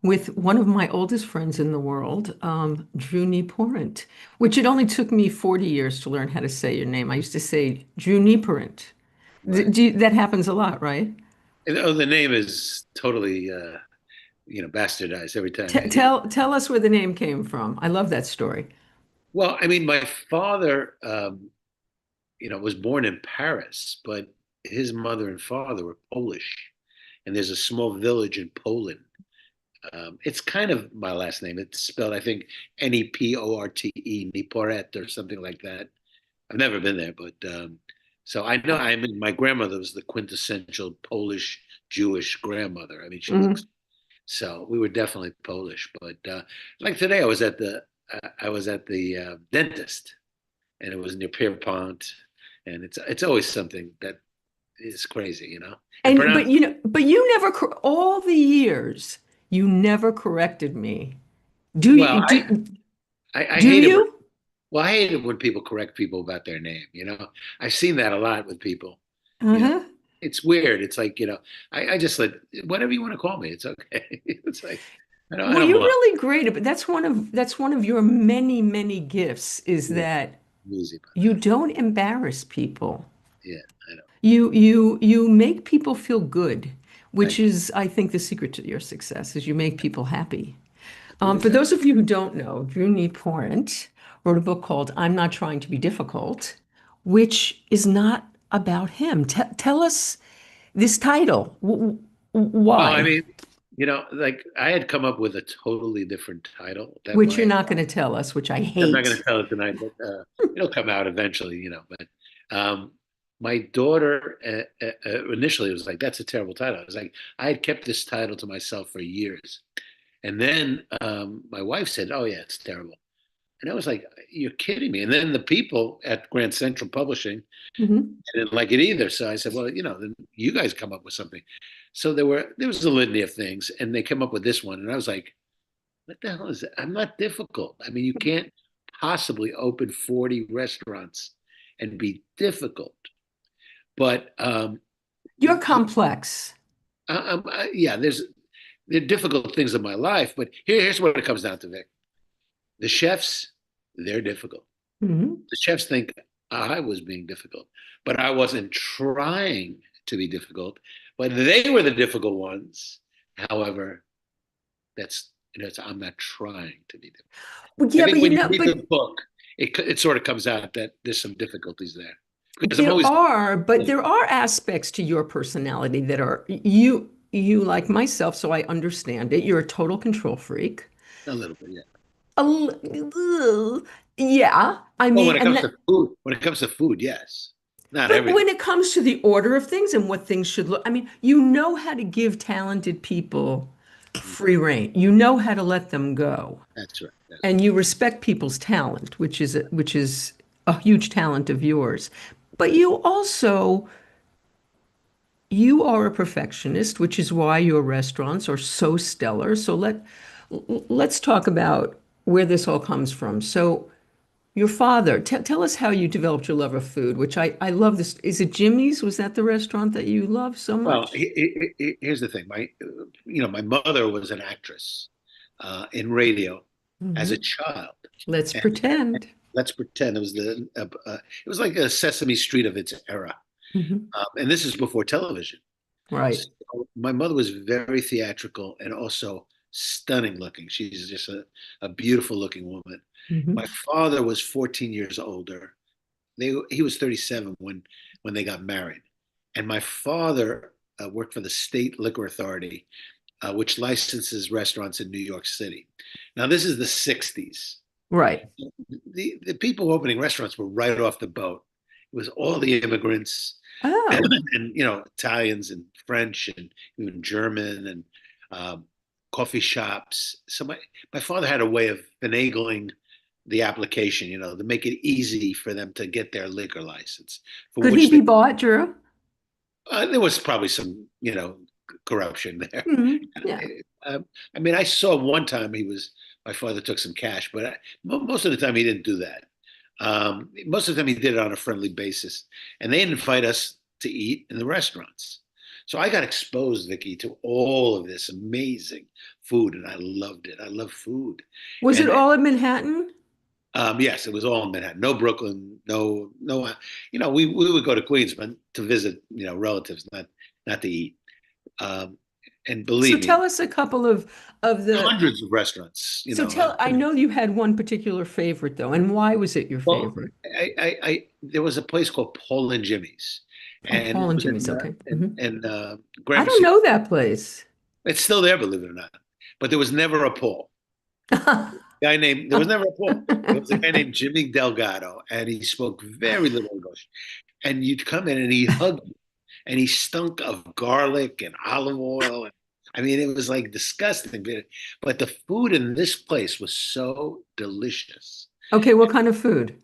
with one of my oldest friends in the world, Drew Nieporent, which it only took me 40 years to learn how to say your name. I used to say Drew Nieporent. Right. That happens a lot, right? And, oh, the name is totally, bastardized every time. T tell us where the name came from. I love that story. Well, I mean, my father, was born in Paris, but his mother and father were Polish, and there's a small village in Poland. It's kind of my last name. It's spelled, I think, Neporte, Nieporent, or something like that. I've never been there, but so I know. I mean, my grandmother was the quintessential Polish Jewish grandmother. I mean, she looks Mhm. so. We were definitely Polish, but like today, I was at the dentist, and it was near Pierpont, and it's always something that is crazy, and And pronounce. but you never all the years you never corrected me. Do Well, you do I do hate it when you? well, I hate it when people correct people about their name. I've seen that a lot with people. You know, Uh-huh. it's weird. It's like I just let whatever you want to call me. It's okay. It's like I Well, don't you're mind. really great, but that's one of your many, many gifts is Yeah, that I'm easy about you don't embarrass people. that. Yeah, I know. You make people feel good, which Thank you. is, I think, the secret to your success is you make people happy. I believe For that. those of you who don't know, Drew Nieporent wrote a book called I'm Not Trying to Be Difficult, which is not about him. Tell us this title. Well, I Why? mean, like I had come up with a totally different title that Which you're my not going to tell us, which I I'm not going to hate. tell it tonight, but it'll come out eventually, But my daughter initially was like, "That's a terrible title." I was like, I had kept this title to myself for years, and then my wife said, "Oh yeah, it's terrible," and I was like, "You're kidding me!" And then the people at Grand Central Publishing Mhm. didn't like it either, so I said, "Well, then you guys come up with something." So there was a litany of things, and they came up with this one, and I was like, what the hell is that? I'm not difficult. I mean, you can't possibly open 40 restaurants and be difficult. But You're complex. yeah, there are difficult things in my life. But here's what it comes down to, Vic. The chefs, they're difficult. Mhm. The chefs think I was being difficult, but I wasn't trying to be difficult. But they were the difficult ones. However, I'm not trying to be difficult. Well, I yeah, think but when you read the book, it sort of comes out that there's some difficulties there because I'm there always are, but a there are aspects to your personality that are you like myself, so I understand it. You're a total control freak. little bit, yeah. Yeah, I Well, mean, when it comes to food, yes, not but everything. when it comes to the order of things and what things should look, I mean, you know how to give talented people free rein. You know how to let them go. That's right. That's And you respect people's talent, which is a huge talent of yours. But you are a perfectionist, which is why your restaurants are so stellar. So let's talk about where this all comes from. So your father, tell us how you developed your love of food, which I love this. Is it Jimmy's? Was that the restaurant that you love so well. much? Here's the thing. My mother was an actress in radio as a Mhm. child, Let's and pretend. let's pretend it was like a Sesame Street of its era, Mhm. and this is before television. Right. So my mother was very theatrical and also stunning looking. She's just a beautiful looking woman. My Mhm. father was 14 years older. He was 37 when they got married. And my father worked for the state liquor authority, which licenses restaurants in New York City. Now, this is the 60s. Right. The people opening restaurants were right off the boat. It was all the immigrants Oh. and Italians and French and even German and um, coffee shops. So my father had a way of finagling the application, to make it easy for them to get their liquor license, for Could he which be bought, Drew? there was probably some corruption there. Mhm. Yeah. I mean, I saw one time my father took some cash, but most of the time he didn't do that. Most of the time he did it on a friendly basis, and they invite us to eat in the restaurants. So I got exposed, Vicky, to all of this amazing food, and I loved it. I love food, Was it and all in Manhattan? yes, it was all in Manhattan. No Brooklyn, no. We would go to Queens, but to visit, relatives, not to eat. Um, and So believe me, tell us a couple of the hundreds of restaurants. so tell I know you had one particular favorite though, and why was it your Well, favorite? there was a place called Paul and Jimmy's, Oh, and Paul it and was Jimmy's, okay. in I don't Gramercy. know that place. It's still there, believe it or not. But there was never a Paul. There was never a Paul. There was a guy named Jimmy Delgado, and he spoke very little English. And you'd come in and he hugged you, and he stunk of garlic and olive oil. And, I mean, it was like disgusting. But the food in this place was so delicious. Okay, what kind of food?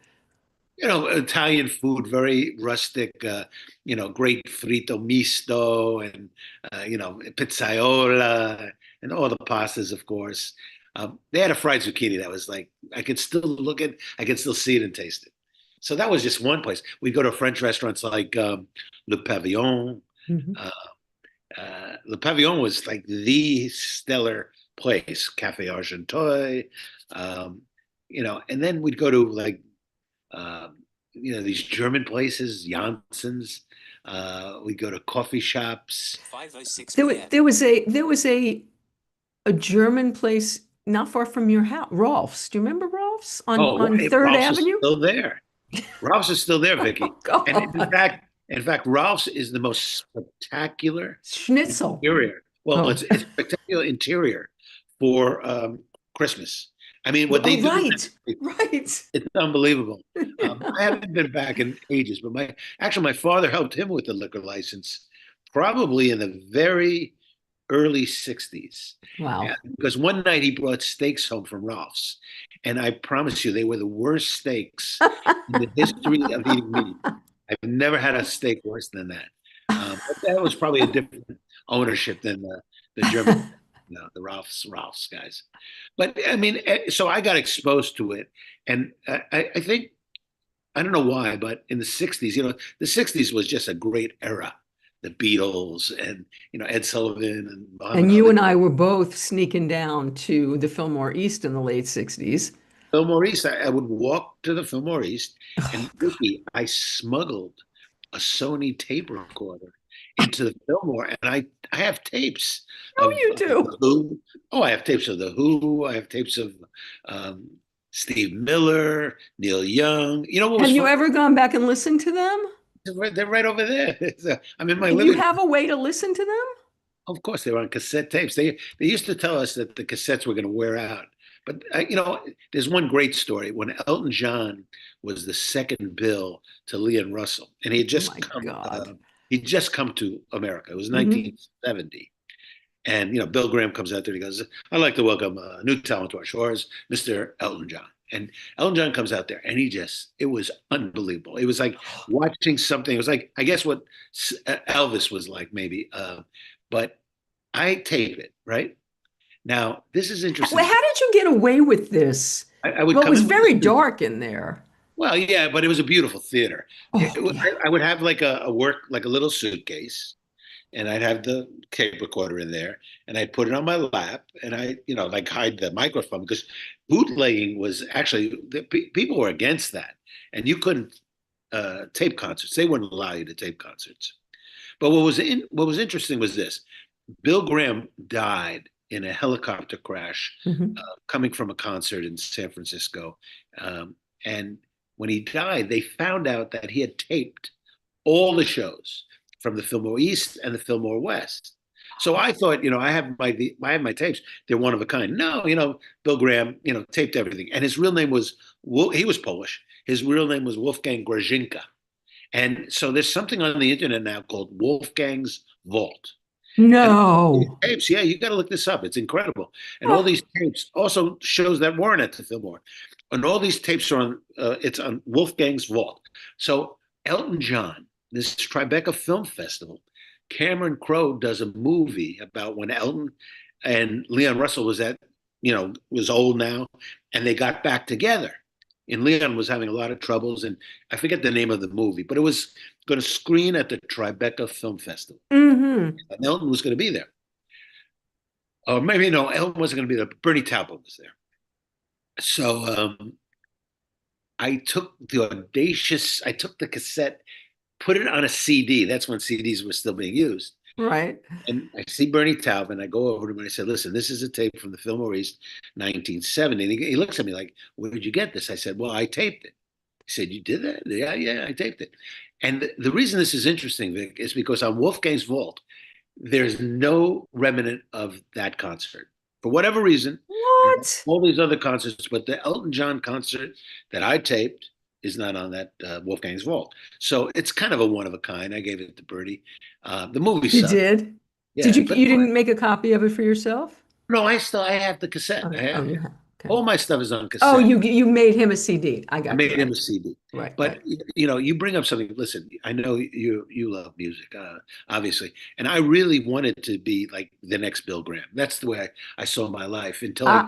Italian food, very rustic, great frito misto and, pizzaiola and all the pastas, of course. They had a fried zucchini that was like, I could still see it and taste it. So that was just one place. We'd go to French restaurants like Le Pavillon. Mhm. Uh, Le Pavillon was like the stellar place, Cafe Argenteuil. Um, and then we'd go to like um, these German places, Janssens. We go to coffee shops. 5:06 There, p.m. there was a German place not far from your house, Rolf's. Do you remember Rolf's Oh, on Third Ralph's is Avenue? still there. Ralph's is still there, Vicky. Oh And God, in fact, Ralph's is the most spectacular Schnitzel. interior. Well, Oh, it's spectacular interior for Christmas. I mean, what they oh, do, right, right. it's unbelievable. I haven't been back in ages, but my father helped him with the liquor license, probably in the very early 60s. Wow. Because one night he brought steaks home from Ralph's, and I promise you, they were the worst steaks in the history of eating meat. I've never had a steak worse than that. But that was probably a different ownership than the German, the Ralph's guys. But I mean, so I got exposed to it, and I think I don't know why, but in the '60s, the '60s was just a great era. The Beatles and Ed Sullivan and Muhammad And you Ali. and I were both sneaking down to the Fillmore East in the late 60s. Fillmore East. I would walk to the Fillmore East, and Oh, God. Vicky, I smuggled a Sony tape recorder into the Fillmore, and I have tapes No, of you the do. Who. Oh, I have tapes of the Who. I have tapes of um, Steve Miller, Neil Young. You know what was Have you fun? ever gone back and listened to them? They're right over there. I'm in my And you living have room. a way to listen to them? Of course, they were on cassette tapes. They used to tell us that the cassettes were going to wear out. But there's one great story when Elton John was the second bill to Leon Russell, and Oh my God. he'd just come to America. It was Hmm. 1970, and Bill Graham comes out there and he goes, "I'd like to welcome a new talent to our shores, Mr. Elton John." And Elton John comes out there, and it was unbelievable. It was like watching something. It was like I guess what Elvis was like, maybe. But I tape it, right? Now, this is Well, interesting. how did you get away with this? I would Well, it come was in with very the dark in there. well, yeah, but it was a beautiful theater. Oh, yeah. I would have like a work, like a little suitcase, and I'd have the tape recorder in there, and I'd put it on my lap, and like hide the microphone because bootlegging was actually people were against that, and you couldn't tape concerts. They wouldn't allow you to tape concerts. But what was interesting was this: Bill Graham died in a helicopter crash Mhm. coming from a concert in San Francisco. And when he died, they found out that he had taped all the shows from the Fillmore East and the Fillmore West. So I thought, I have my tapes. They're one of a kind. No, Bill Graham, taped everything. And his real name was, he was Polish. His real name was Wolfgang Grażynka. And so there's something on the internet now called Wolfgang's Vault. And these No. tapes, yeah, you got to look this up. It's incredible. And all Oh, these tapes also shows that weren't at the Fillmore. And all these tapes are on. It's on Wolfgang's Vault. So Elton John, this Tribeca Film Festival, Cameron Crowe does a movie about when Elton and Leon Russell was old now, and they got back together. And Leon was having a lot of troubles, and I forget the name of the movie, but going to screen at the Tribeca Film Festival. Mm-hmm. And Elton was going to be there. Or maybe no, Elton wasn't going to be there, but Bernie Taupin was there. So I took I took the cassette, put it on a CD. That's when CDs were still being used. Right. And I see Bernie Taupin. I go over to him and I said, listen, this is a tape from the Fillmore East 1970. And he looks at me like, where did you get this? I said, well, I taped it. He said, you did that? Yeah, I taped it. And the reason this is interesting, Vic, is because on Wolfgang's Vault, there's no remnant of that concert. For whatever reason, What? all these other concerts, but the Elton John concert that I taped is not on that Wolfgang's Vault. So it's kind of a one of a kind. I gave it to Bertie. The movie You sucked. did? Did Yeah, you but you didn't make a copy of it for yourself? no, I have the cassette. Oh, oh, you have. Okay. All my stuff is on Oh, cassette. you made him a CD. I I got you made him right. a CD. Right, But right. you bring up something. Listen, I know you love music, obviously, and I really wanted to be like the next Bill Graham. That's the way I saw my life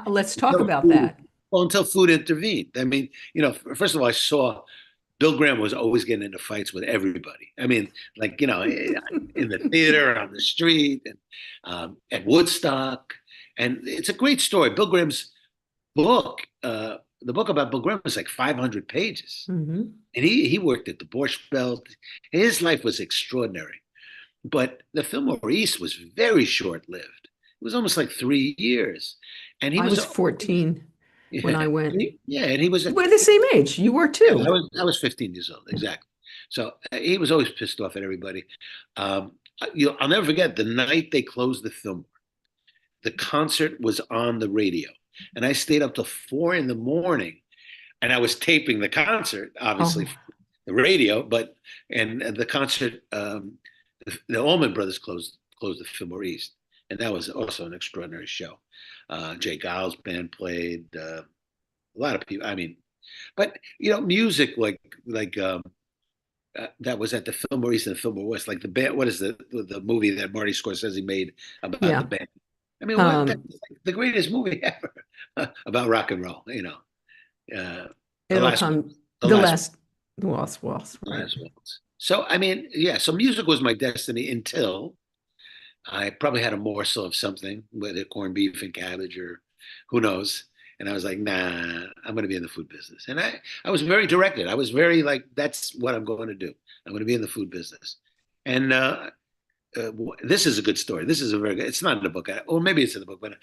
Let's talk until about food, that. well, until food intervened. I mean, first of all, I saw Bill Graham was always getting into fights with everybody. I mean, like in the theater, on the street, and at Woodstock, and it's a great story. Bill Graham's book. The book about Bill Graham was like 500 pages. Hmm. And he worked at the Borscht Belt. His life was extraordinary. But the Fillmore East was very short lived. It was almost like 3 years. And he I was, was 14 when yeah, I went. yeah, and he was, We're the same age. You were yeah, too. I was 15 years old, exactly. So he was always pissed off at everybody. Um, I'll never forget the night they closed the Fillmore. The concert was on the radio, and I stayed up till 4 in the morning and I was taping the concert, obviously, Oh, for the radio, but and the concert, the Allman Brothers closed the Fillmore East, and that was also an extraordinary show. Jay Giles band played, a lot of people. I mean, but music that was at the Fillmore East and the Fillmore West, like the band. What is the movie that Marty Scorsese made about the yeah. band? I mean, that's Um, like the greatest movie ever about rock and roll. The it'll last one. come The the last one. last waltz, The right. last ones. So I mean, yeah. So music was my destiny until I probably had a morsel of something, whether corned beef and cabbage or who knows. And I was like, nah, I'm going to be in the food business. And I was very directed. I was very like, that's what I'm going to do. I'm going to be in the food business. And this is a good story. This is a very good. It's not in the book, or maybe it's in the book. But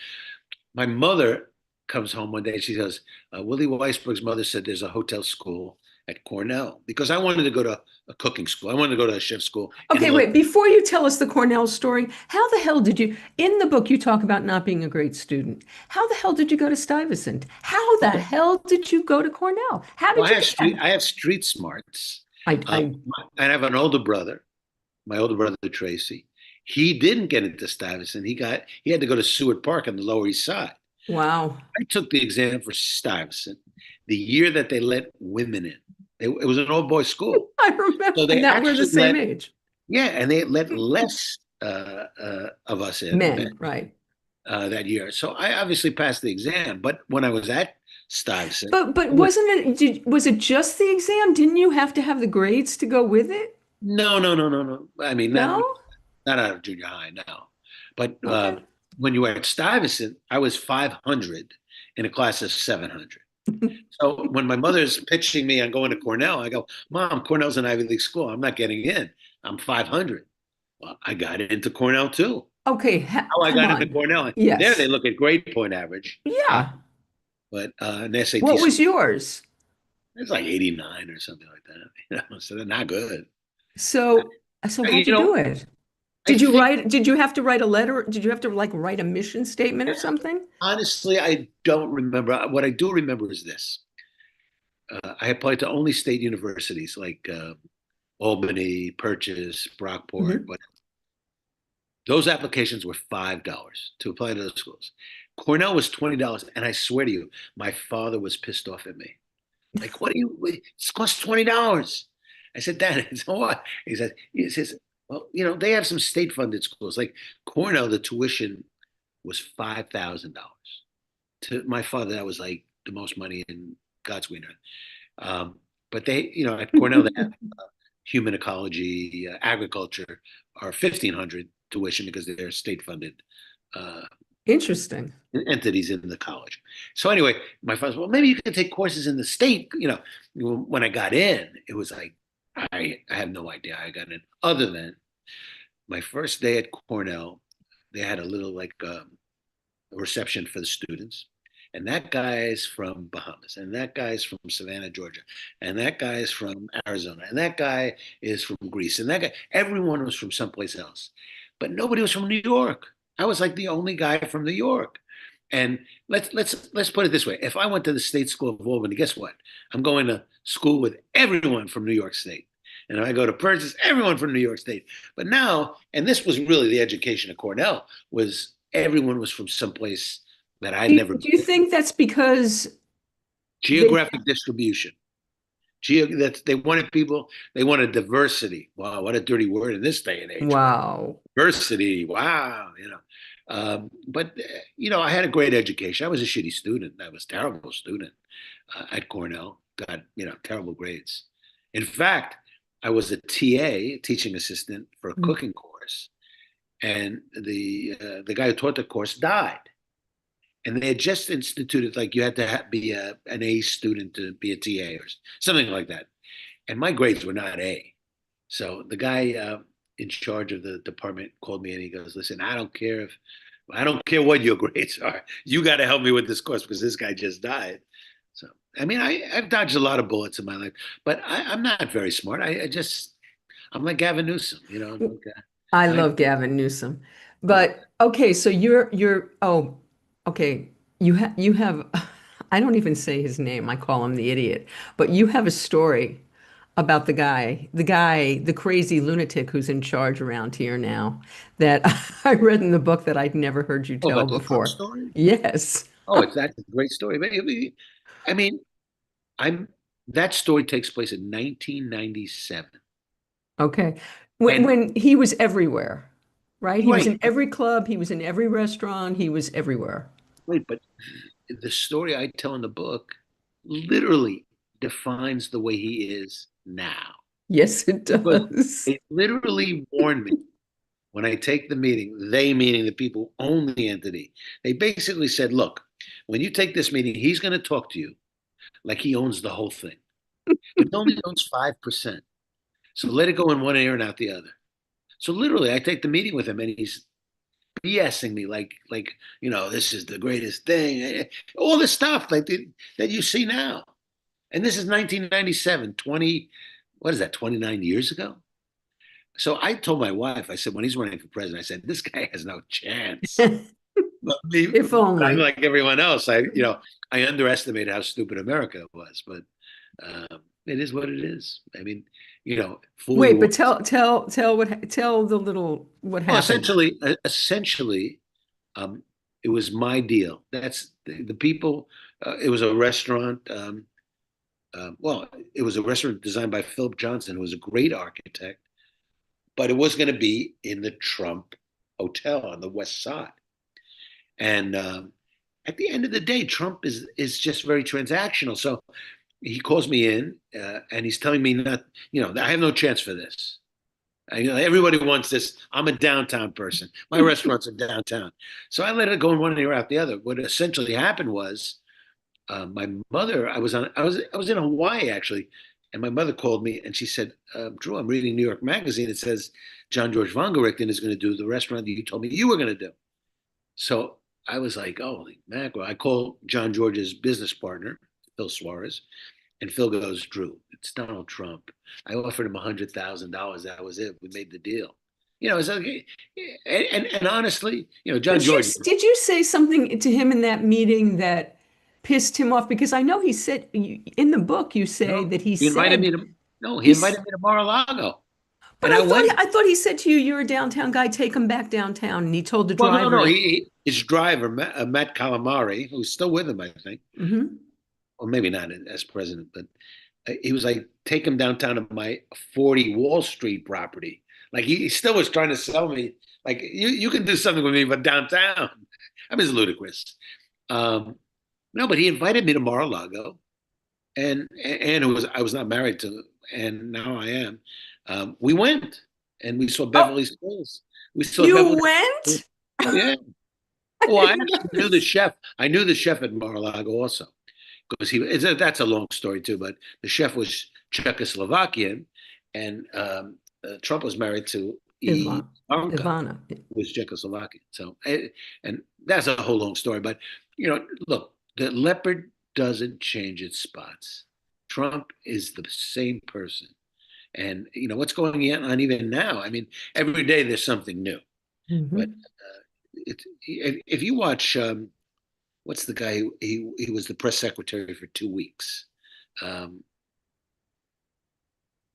my mother comes home one day and she goes, Willie Weisberg's mother said there's a hotel school at Cornell because I wanted to go to a cooking school. I wanted to go to a chef school in Okay, London. wait, before you tell us the Cornell story, how the hell did you, in the book, you talk about not being a great student. How the hell did you go to Stuyvesant? How the hell did you go to Cornell? How Well, did you get that? I have street smarts. I, Uh, I, I have an older brother, my older brother Tracy. He didn't get into Stuyvesant. He had to go to Seward Park on the Lower East Side. wow. I took the exam for Stuyvesant the year that they let women in. It was an all boys school, I remember, so they and that we're the actually same age. yeah, and they let less of us in Men, right. that year. So I obviously passed the exam. But when I was at Stuyvesant, But wasn't it, was it just the exam? Didn't you have to have the grades to go with it? no. I mean, No? not out of junior high, no. But Okay. when you were at Stuyvesant, I was 500 in a class of 700. So when my mother's pitching me on going to Cornell, I go, Mom, Cornell's an Ivy League school. I'm not getting in. I'm 500. Well, I got into Cornell too. Okay, How I come got into on. Cornell, there they Yes. look at grade point average, Yeah. but an SAT What was score, yours? it's like 89 or something like that. So they're not good. So how'd You you do know, it? I think Did you have to write a letter? Did you have to like write a mission statement or something? honestly, I don't remember. What I do remember is this. I applied to only state universities like Albany, Purchase, Brockport, Hmm. but those applications were $5 to apply to those schools. Cornell was $20, and I swear to you, my father was pissed off at me. Like, what do you? It costs $20. I said, Dad, so what? He says, well, they have some state-funded schools. Like Cornell, the tuition was $5,000. To my father, that was like the most money in God's green earth. But at Cornell, they have human ecology, agriculture are 1,500 tuition because they're state funded uh, Interesting. entities in the college. So anyway, my father said, well, maybe you can take courses in the state. When I got in, it was like I have no idea how I got in, other than my first day at Cornell, they had a little like a reception for the students. And that guy is from Bahamas, and that guy is from Savannah, Georgia, and that guy is from Arizona, and that guy is from Greece, and that guy, everyone was from someplace else. But nobody was from New York. I was like the only guy from New York. And let's put it this way. If I went to the State School of Albany, guess what? I'm going to school with everyone from New York State. And if I go to Purchase, everyone from New York State. But now, and this was really the education at Cornell, was everyone was from someplace that I'd never Do you been. think that's because they, Geographic distribution. They wanted people, they wanted diversity. Wow, what a dirty word in this day and age, but wow. diversity, wow, but I had a great education. I was a shitty student. I was a terrible student at Cornell. Got terrible grades. In fact, I was a TA, teaching assistant for a Mm. cooking course, and the guy who taught the course died. And they had just instituted like you had to be an A student to be a TA or something like that. And my grades were not A. So the guy in charge of the department called me and he goes, "Listen, I don't care what your grades are. You got to help me with this course because this guy just died." So I mean, I've dodged a lot of bullets in my life, but I'm not very smart. I'm like Gavin Newsom, I I love Gavin Newsom. yeah. But okay, so you're oh, okay. You have I don't even say his name. I call him the idiot. But you have a story about the crazy lunatic who's in charge around here now that I read in the book that I'd never heard you Oh, tell about the Trump before. story? Yes. Oh, that's a great story. But I mean, I'm that story takes place in 1997. Okay. When And he was everywhere, right? He was right, in every club, he was in every restaurant, he was everywhere. right, but the story I tell in the book literally defines the way he is now. Yes, it Because does. they literally warned me when I take the meeting, they meaning the people who own the entity. They basically said, look, when you take this meeting, he's going to talk to you like he owns the whole thing, but he only owns 5%. So let it go in one ear and out the other. So literally, I take the meeting with him, and he's BSing me like this is the greatest thing, all this stuff that you see now. And this is 1997, 20, what is that, 29 years ago? So I told my wife, I said, when he's running for president, I said, this guy has no chance. But If I'm only. like everyone else. I underestimated how stupid America was, but it is what it is. I mean, fooling Wait, but world. tell the little what Well, happened. essentially, um, it was my deal. That's the people. It was a restaurant. Well, it was a restaurant designed by Philip Johnson, who was a great architect, but it was going to be in the Trump Hotel on the West Side. And at the end of the day, Trump is just very transactional. So he calls me in and he's telling me not, I have no chance for this. Everybody wants this. I'm a downtown person. My restaurants are downtown. So I let it go in one ear out the other. What essentially happened was my mother, I was in Hawaii actually, and my mother called me and she said, Drew, I'm reading New York Magazine. It says John George von Gerichten is going to do the restaurant that you told me you were going to do. So I was like, holy mackerel. I call John George's business partner, Phil Suarez, and Phil goes, Drew, it's Donald Trump. I offered him $100,000. That was it. We made the deal. It's okay. And honestly, John But you George, did you say something to him in that meeting that pissed him off? Because I know he said in the book you say no, that he he invited me said to, no, he he's invited me to Mar-a-Lago. but And I went. I thought he said to you, you're a downtown guy, take him back downtown. And he told the Well, no, driver no. to His driver, Matt Calamari, who's still with him, I think, Mhm. or maybe not as president, but he was like, take him downtown to my 40 Wall Street property. Like he still was trying to sell me, like, you can do something with me, but downtown. I mean, it's ludicrous. Um, no, but he invited me to Mar-a-Lago, and it was I was not married to, and now I am. We went and we saw Oh, Beverly Hills. We saw you Beverly. went? Oh yeah. I Well, I didn't know actually knew the this. chef. I knew the chef at Mar-a-Lago also because that's a long story too. But the chef was Czechoslovakian, and Trump was married to Ivanka, Ivana. who was Czechoslovakian. So, and that's a whole long story. But look, the leopard doesn't change its spots. Trump is the same person, and what's going on even now. I mean, every day there's something new. But Mhm. if you watch, what's the guy? He was the press secretary for 2 weeks. Um,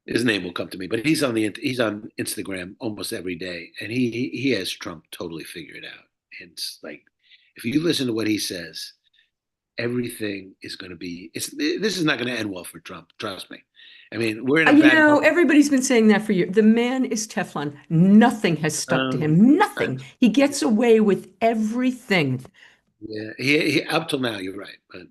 his name will come to me, but he's on Instagram almost every day, and he has Trump totally figured out. And it's like, if you listen to what he says, everything is going to be. This is not going to end well for Trump. Trust me. I mean, we're in a bad moment. Everybody's been saying that for years. The man is Teflon. Nothing has stuck to Um, him. Nothing. He gets away with everything. yeah, up till now, you're right, but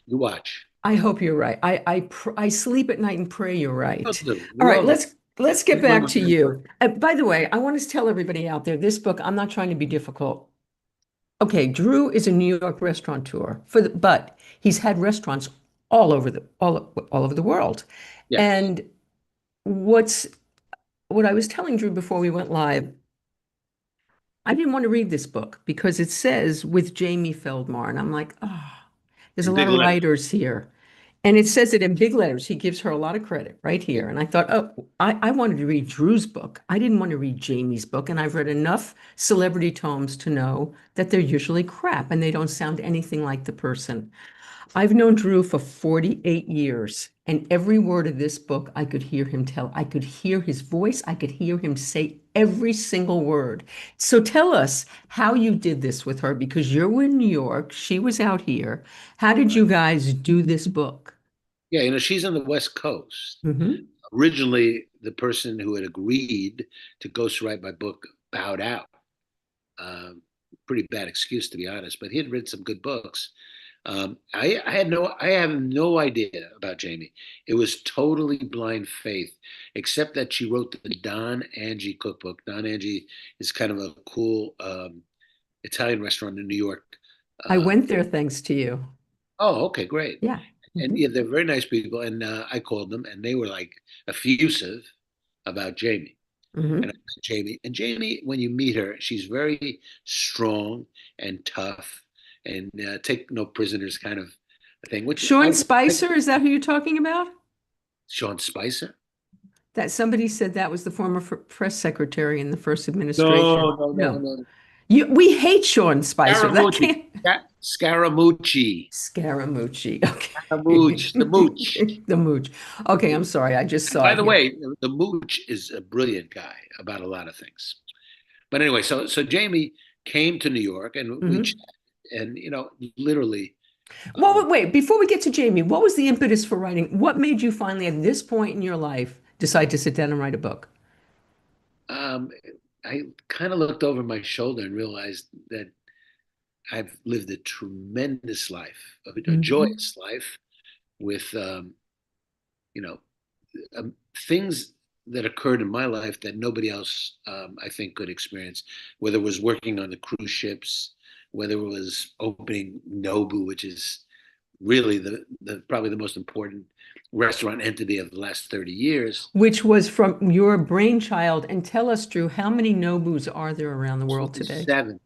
you watch. I hope you're right. I sleep at night and pray you're We all right. do. All We right, all do. let's We get live back on to good you. work. By the way, I want to tell everybody out there, this book, I'm not trying to be difficult. Okay, Drew is a New York restaurateur but he's had restaurants all over the world. Yes. And what's what I was telling Drew before we went live, I didn't want to read this book because it says with Jamie Feldmar, and I'm like, oh, there's a In lot big of letters. writers here. And it says it in big letters. He gives her a lot of credit right Yeah. here. And I thought, oh, I wanted to read Drew's book. I didn't want to read Jamie's book. And I've read enough celebrity tomes to know that they're usually crap and they don't sound anything like the person. I've known Drew for 48 years, and every word of this book I could hear him tell. I could hear his voice. I could hear him say every single word. So tell us how you did this with her because you're in New York. She was out here. How did Right. you guys do this book? Yeah, she's on the West Coast. Hmm. Originally, the person who had agreed to ghostwrite my book bowed out. Um, Pretty bad excuse, to be honest, but he had written some good books. I have no idea about Jamie. It was totally blind faith, except that she wrote the Don Angie cookbook. Don Angie is kind of a cool Italian restaurant in New York. I Um, went there thanks to you. oh, okay, great. Yeah. And Hmm. yeah, they're very nice people. And I called them, and they were like effusive about Jamie. And I Hmm. met Jamie, and Jamie, when you meet her, she's very strong and tough, and take no prisoners kind of thing. Which Sean I Spicer, is that who you're talking about? Sean Spicer. That somebody said that was the former press secretary in the first administration. No, no, no, No. no. We hate Sean Spicer. That Scaramucci. can't. Scaramucci. Scaramucci. Scaramucci. The mooch. Okay. The mooch. Okay, I'm sorry. I just And saw by it the here. way, the mooch is a brilliant guy about a lot of things. But anyway, so Jamie came to New York, and we Hmm. chatted, and literally. Well, Um, wait, before we get to Jamie, what was the impetus for writing? What made you finally, at this point in your life, decide to sit down and write a book? um, I kind of looked over my shoulder and realized that I've lived a tremendous life, a Hmm. joyous life with, you know, things that occurred in my life that nobody else, I think, could experience. Whether it was working on the cruise ships, whether it was opening Nobu, which is really the probably the most important restaurant entity of the last 30 years. Which was from your brainchild. And tell us, Drew, how many Nobus are there around the world today? 57,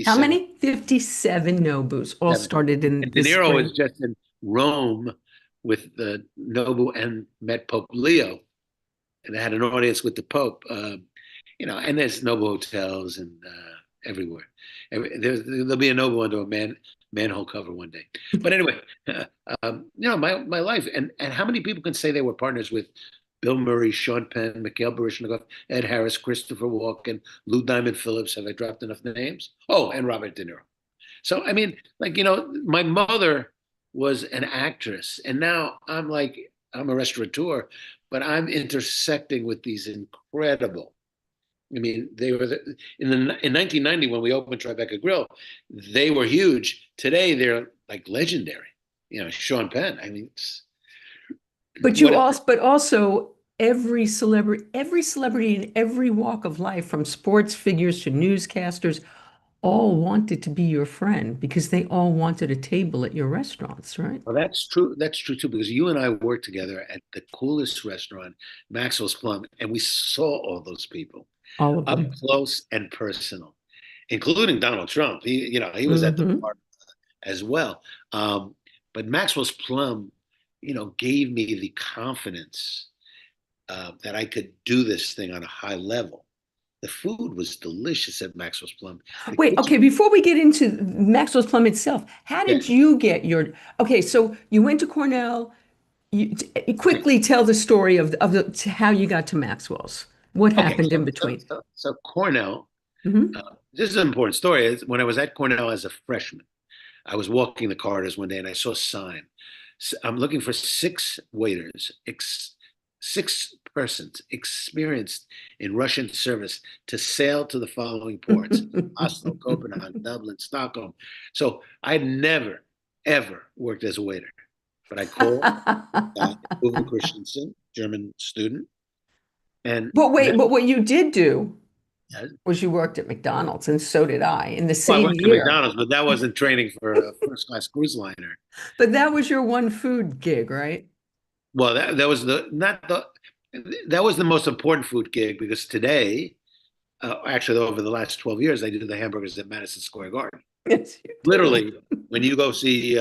How 57, many? 57 Nobus, all 7. started in And De this Niro was spring. just in Rome with the Nobu and met Pope Leo, and they had an audience with the Pope. And there's Nobu hotels and everywhere. There'll be a Nobu under a manhole cover one day. But anyway, my life and how many people can say they were partners with Bill Murray, Sean Penn, Mikhail Baryshnikov, Ed Harris, Christopher Walken, Lou Diamond Phillips. Have I dropped enough names? Oh, and Robert De Niro. So I mean, like my mother was an actress, and now I'm a restaurateur, but I'm intersecting with these incredible. I mean, they were in 1990 when we opened Tribeca Grill, they were huge. Today they're like legendary. Sean Penn. I mean, But what? but also every celebrity in every walk of life, from sports figures to newscasters, all wanted to be your friend because they all wanted a table at your restaurants, right? Well, that's true. That's true too, because you and I worked together at the coolest restaurant, Maxwell's Plum, and we saw all those people All of up them. close and personal, including Donald Trump. He was at the Hmm. bar as well. Um, but Maxwell's Plum, gave me the confidence that I could do this thing on a high level. The food was delicious at Maxwell's Plum. The Wait, kitchen, okay, before we get into Maxwell's Plum itself, how yeah. did you get okay, so you went to Cornell, quickly tell the story to how you got to Maxwell's. What Okay, happened in so so between? so, so Cornell. Hmm. This is an important story. When I was at Cornell as a freshman, I was walking the corridors one day and I saw a sign. I'm looking for six waiters, six persons experienced in Russian service to sail to the following ports: Oslo, Copenhagen, Dublin, Stockholm. So I'd never, ever worked as a waiter, but I called Uwe Christensen, German student, and But wait, that, but what you did do yeah, was you worked at McDonald's, and so did I in the well, I same worked at year. McDonald's, but that wasn't training for a first class cruise liner. But that was your one food gig, right? Well, that was the not the that was the most important food gig because today, actually over the last 12 years, I do the hamburgers at Madison Square Garden. Yes, you do. Literally, when you go see,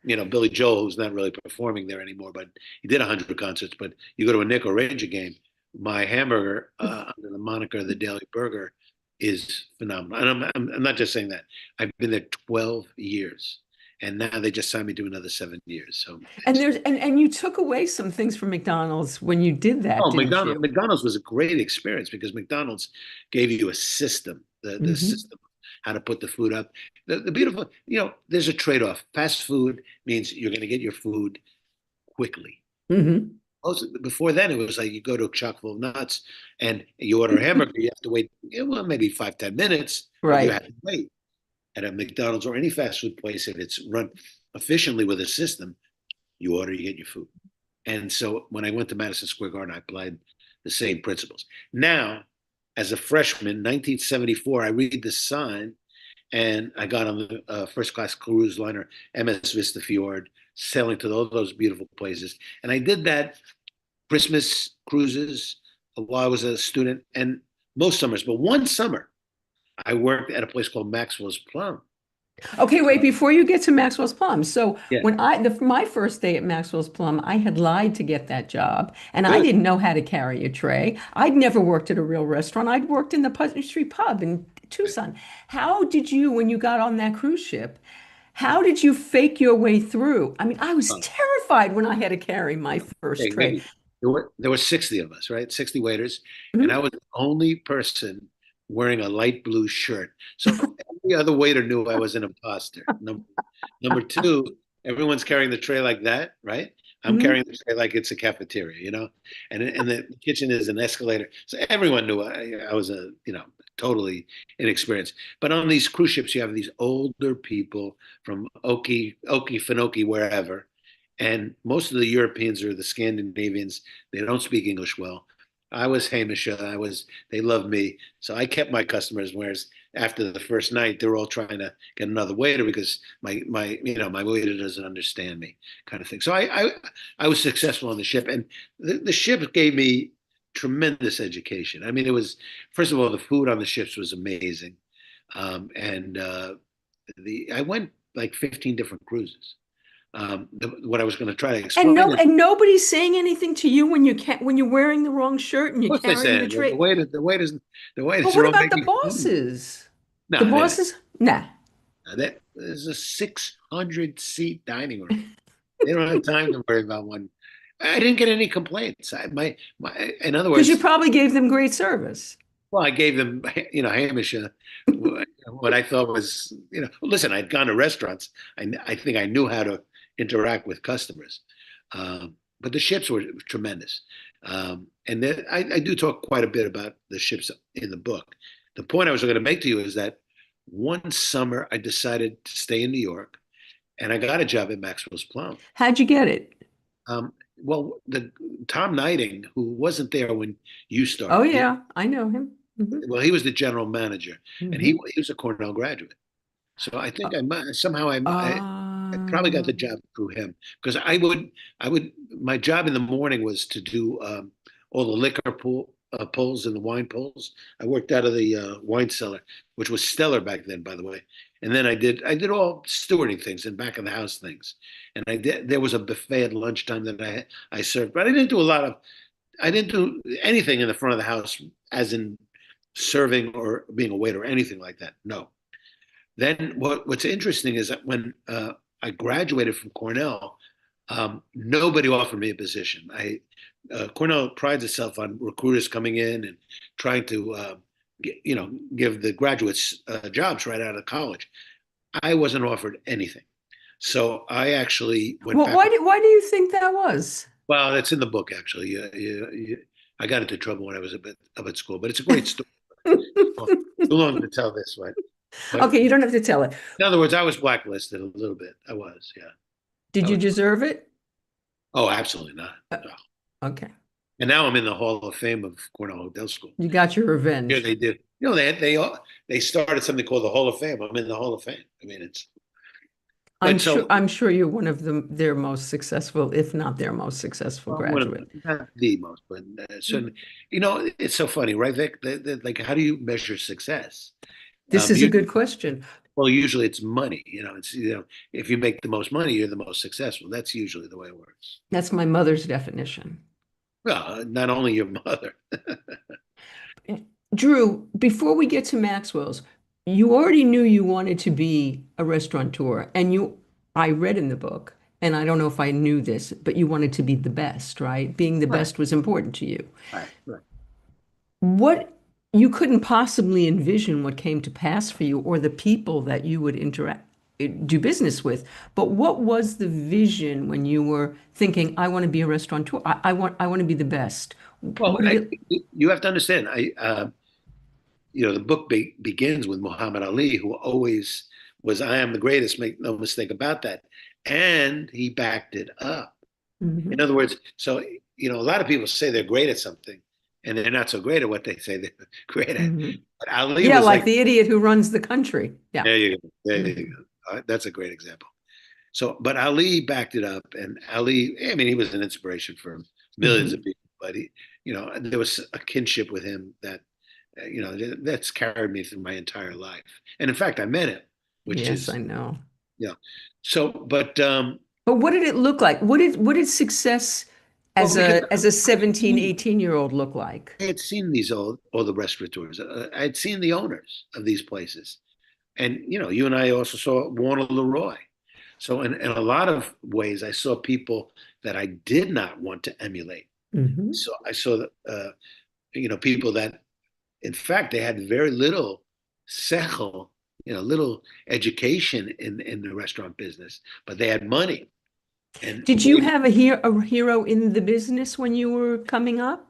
Billy Joel, who's not really performing there anymore, but he did 100 concerts. But you go to a Nick or Ranger game, my hamburger under the moniker the Daily Burger is phenomenal. And I'm not just saying that. I've been there 12 years, and now they just signed me to another 7 years. So And it's and you took away some things from McDonald's when you did that, Oh, didn't you? McDonald's was a great experience because McDonald's gave you a system, the Hmm. system how to put the food up. The beautiful, there's a trade-off. Fast food means you're going to get your food quickly. Hmm. Before then, it was like you go to a chock full of nuts and you order a hamburger, you have to wait, well, maybe 5, 10 minutes, but you Right. have to wait. At a McDonald's or any fast food place, if it's run efficiently with a system, you order, you get your food. And so when I went to Madison Square Garden, I applied the same principles. Now, as a freshman, 1974, I read this sign and I got on the first class cruise liner, MS Vista Fjord, sailing to all those beautiful places. And I did that Christmas cruises while I was a student and most summers. But one summer, I worked at a place called Maxwell's Plum. Okay, wait, before you get to Maxwell's Plum. So Yeah, when my first day at Maxwell's Plum, I had lied to get that job, and I good. didn't know how to carry a tray. I'd never worked at a real restaurant. I'd worked in the Putney Street pub in Tucson. How did you, when you got on that cruise ship, how did you fake your way through? I mean, I was Uh, terrified when I had to carry my first Okay, tray. maybe there were 60 of us, right? 60 waiters, and I Mhm. was the only person wearing a light blue shirt. So every other waiter knew I was an imposter. Number two, everyone's carrying the tray like that, right? I'm carrying Mhm. the tray like it's a cafeteria, and the kitchen is an escalator. So everyone knew I was totally inexperienced. But on these cruise ships, you have these older people from Okefenokee, wherever, and most of the Europeans or the Scandinavians, they don't speak English well. I was Hamish. They loved me. So I kept my customers, whereas after the first night, they're all trying to get another waiter because my waiter doesn't understand me, kind of thing. So I was successful on the ship, and the ship gave me tremendous education. I mean, it was, first of all, the food on the ships was amazing, and the I went like 15 different cruises. What I was going to try to And explain is, of nobody's saying anything to you when when you're wearing the wrong shirt and you're course, they carrying the said tray. the But waiters what are all about the making fun. bosses? The No, they didn't. bosses? Nah. There's a 600 seat dining room. They don't have time to worry about one. I didn't get any complaints. In other Because you words, probably gave them great service. well, I gave them, Hamish, what I thought was, listen, I'd gone to restaurants. I think I knew how to interact with customers. But the ships were tremendous. And then I do talk quite a bit about the ships in the book. The point I was going to make to you is that one summer I decided to stay in New York and I got a job at Maxwell's Plum. How'd you get it? well, the Tom Knighting, who wasn't there when you Oh started, yeah, I know him. he was the general manager, and Hmm. he was a Cornell graduate. So I Uh, think somehow I probably got the um, job through him because I would my job in the morning was to do all the liquor pulls and the wine pulls. I worked out of the wine cellar, which was stellar back then, by the way. And then I did all stewarding things and back of the house things. And I did there was a buffet at lunchtime that I served, but I didn't do anything in the front of the house as in serving or being a waiter or anything like that. No. Then what's interesting is that when I graduated from Cornell, nobody offered me a position. Cornell prides itself on recruiters coming in and trying to give the graduates jobs right out of college. I wasn't offered anything, so I actually went well, back. why do you think that was? Well, it's in the book actually. I got into trouble when I was a bit up at school, but it's a great story. Well, too long to tell this one, but Okay, you don't have to tell it. in other words, I was blacklisted a little bit. I was, yeah. Did I you was. deserve it? Oh, absolutely not. Uh, No. okay, And now I'm in the Hall of Fame of Cornell Hotel School. you got your Here revenge. they did. They started something called the Hall of Fame. I'm in the Hall of Fame. I mean, it's but so I'm sure you're one of their most successful, if not their most successful well, one of graduate. not the most, but certainly, it's so funny, right? Like, how do you measure success? This is a You good question. well, usually it's money. It's if you make the most money, you're the most successful. That's usually the way it works. That's my mother's definition. Well, not only your mother. Drew, before we get to Maxwell's, you already knew you wanted to be a restaurateur, and I read in the book, and I don't know if I knew this, but you wanted to be the best, right? Being the Right, best was important to you. right, right. What you couldn't possibly envision what came to pass for you or the people that you would do business with. But what was the vision when you were thinking, I want to be a restaurateur? I want to be the best. Well, What did it? you have to understand. The book begins with Muhammad Ali, who always was, "I am the greatest." Make no mistake about that, and he backed it up. In Mhm, other words, so a lot of people say they're great at something, and they're not so great at what they say they're great at. mhm. But Ali Yeah, was like like, the idiot who runs the country. Yeah. "There you go, there you Mhm, go." That's a great example. So, but Ali backed it up, and Ali, I mean, he was an inspiration for millions of mhm. people. But there was a kinship with him that, that's carried me through my entire life. And in fact, I met him, which Yes, I is, know. yeah. So, but But what did it look like? What did success well, because as a 17, 18-year-old look like? I had seen these all the restaurateurs. I had seen the owners of these places, and you and I also saw Warner Leroy. So, in a lot of ways, I saw people that I did not want to emulate. Hmm. So I saw that people that, in fact, they had very little sechel, little education in the restaurant business, but they had money and Did you way. have a hero in the business when you were coming up?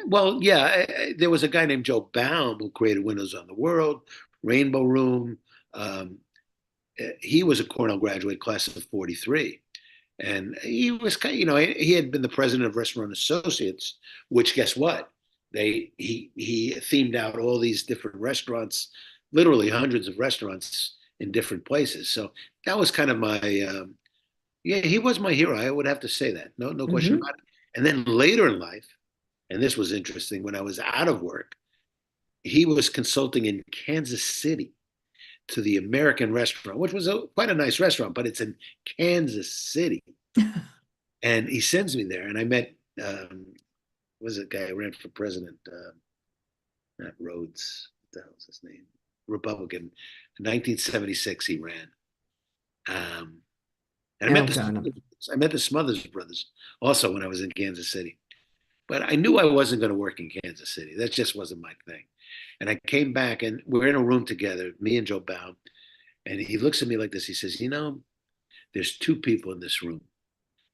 Well, yeah, there was a guy named Joe Baum who created Windows on the World, Rainbow Room. Um, he was a Cornell graduate, class of '43. And he was kind of, he had been the president of Restaurant Associates, which guess what? He themed out all these different restaurants, literally hundreds of restaurants in different places. So that was kind of my yeah, he was my hero. I would have to say that. No question Hmm. about it. And then later in life, and this was interesting, when I was out of work, he was consulting in Kansas City to the American restaurant, which was quite a nice restaurant, but it's in Kansas City. And he sends me there, and I met was a guy who ran for president, not Rhodes. What the hell's his name? Republican. In 1976, he ran. Um, and Oh, God. I met the Smothers brothers also when I was in Kansas City. But I knew I wasn't going to work in Kansas City. That just wasn't my thing. And I came back, and we're in a room together, me and Joe Baum. And he looks at me like this. He says, there's two people in this room,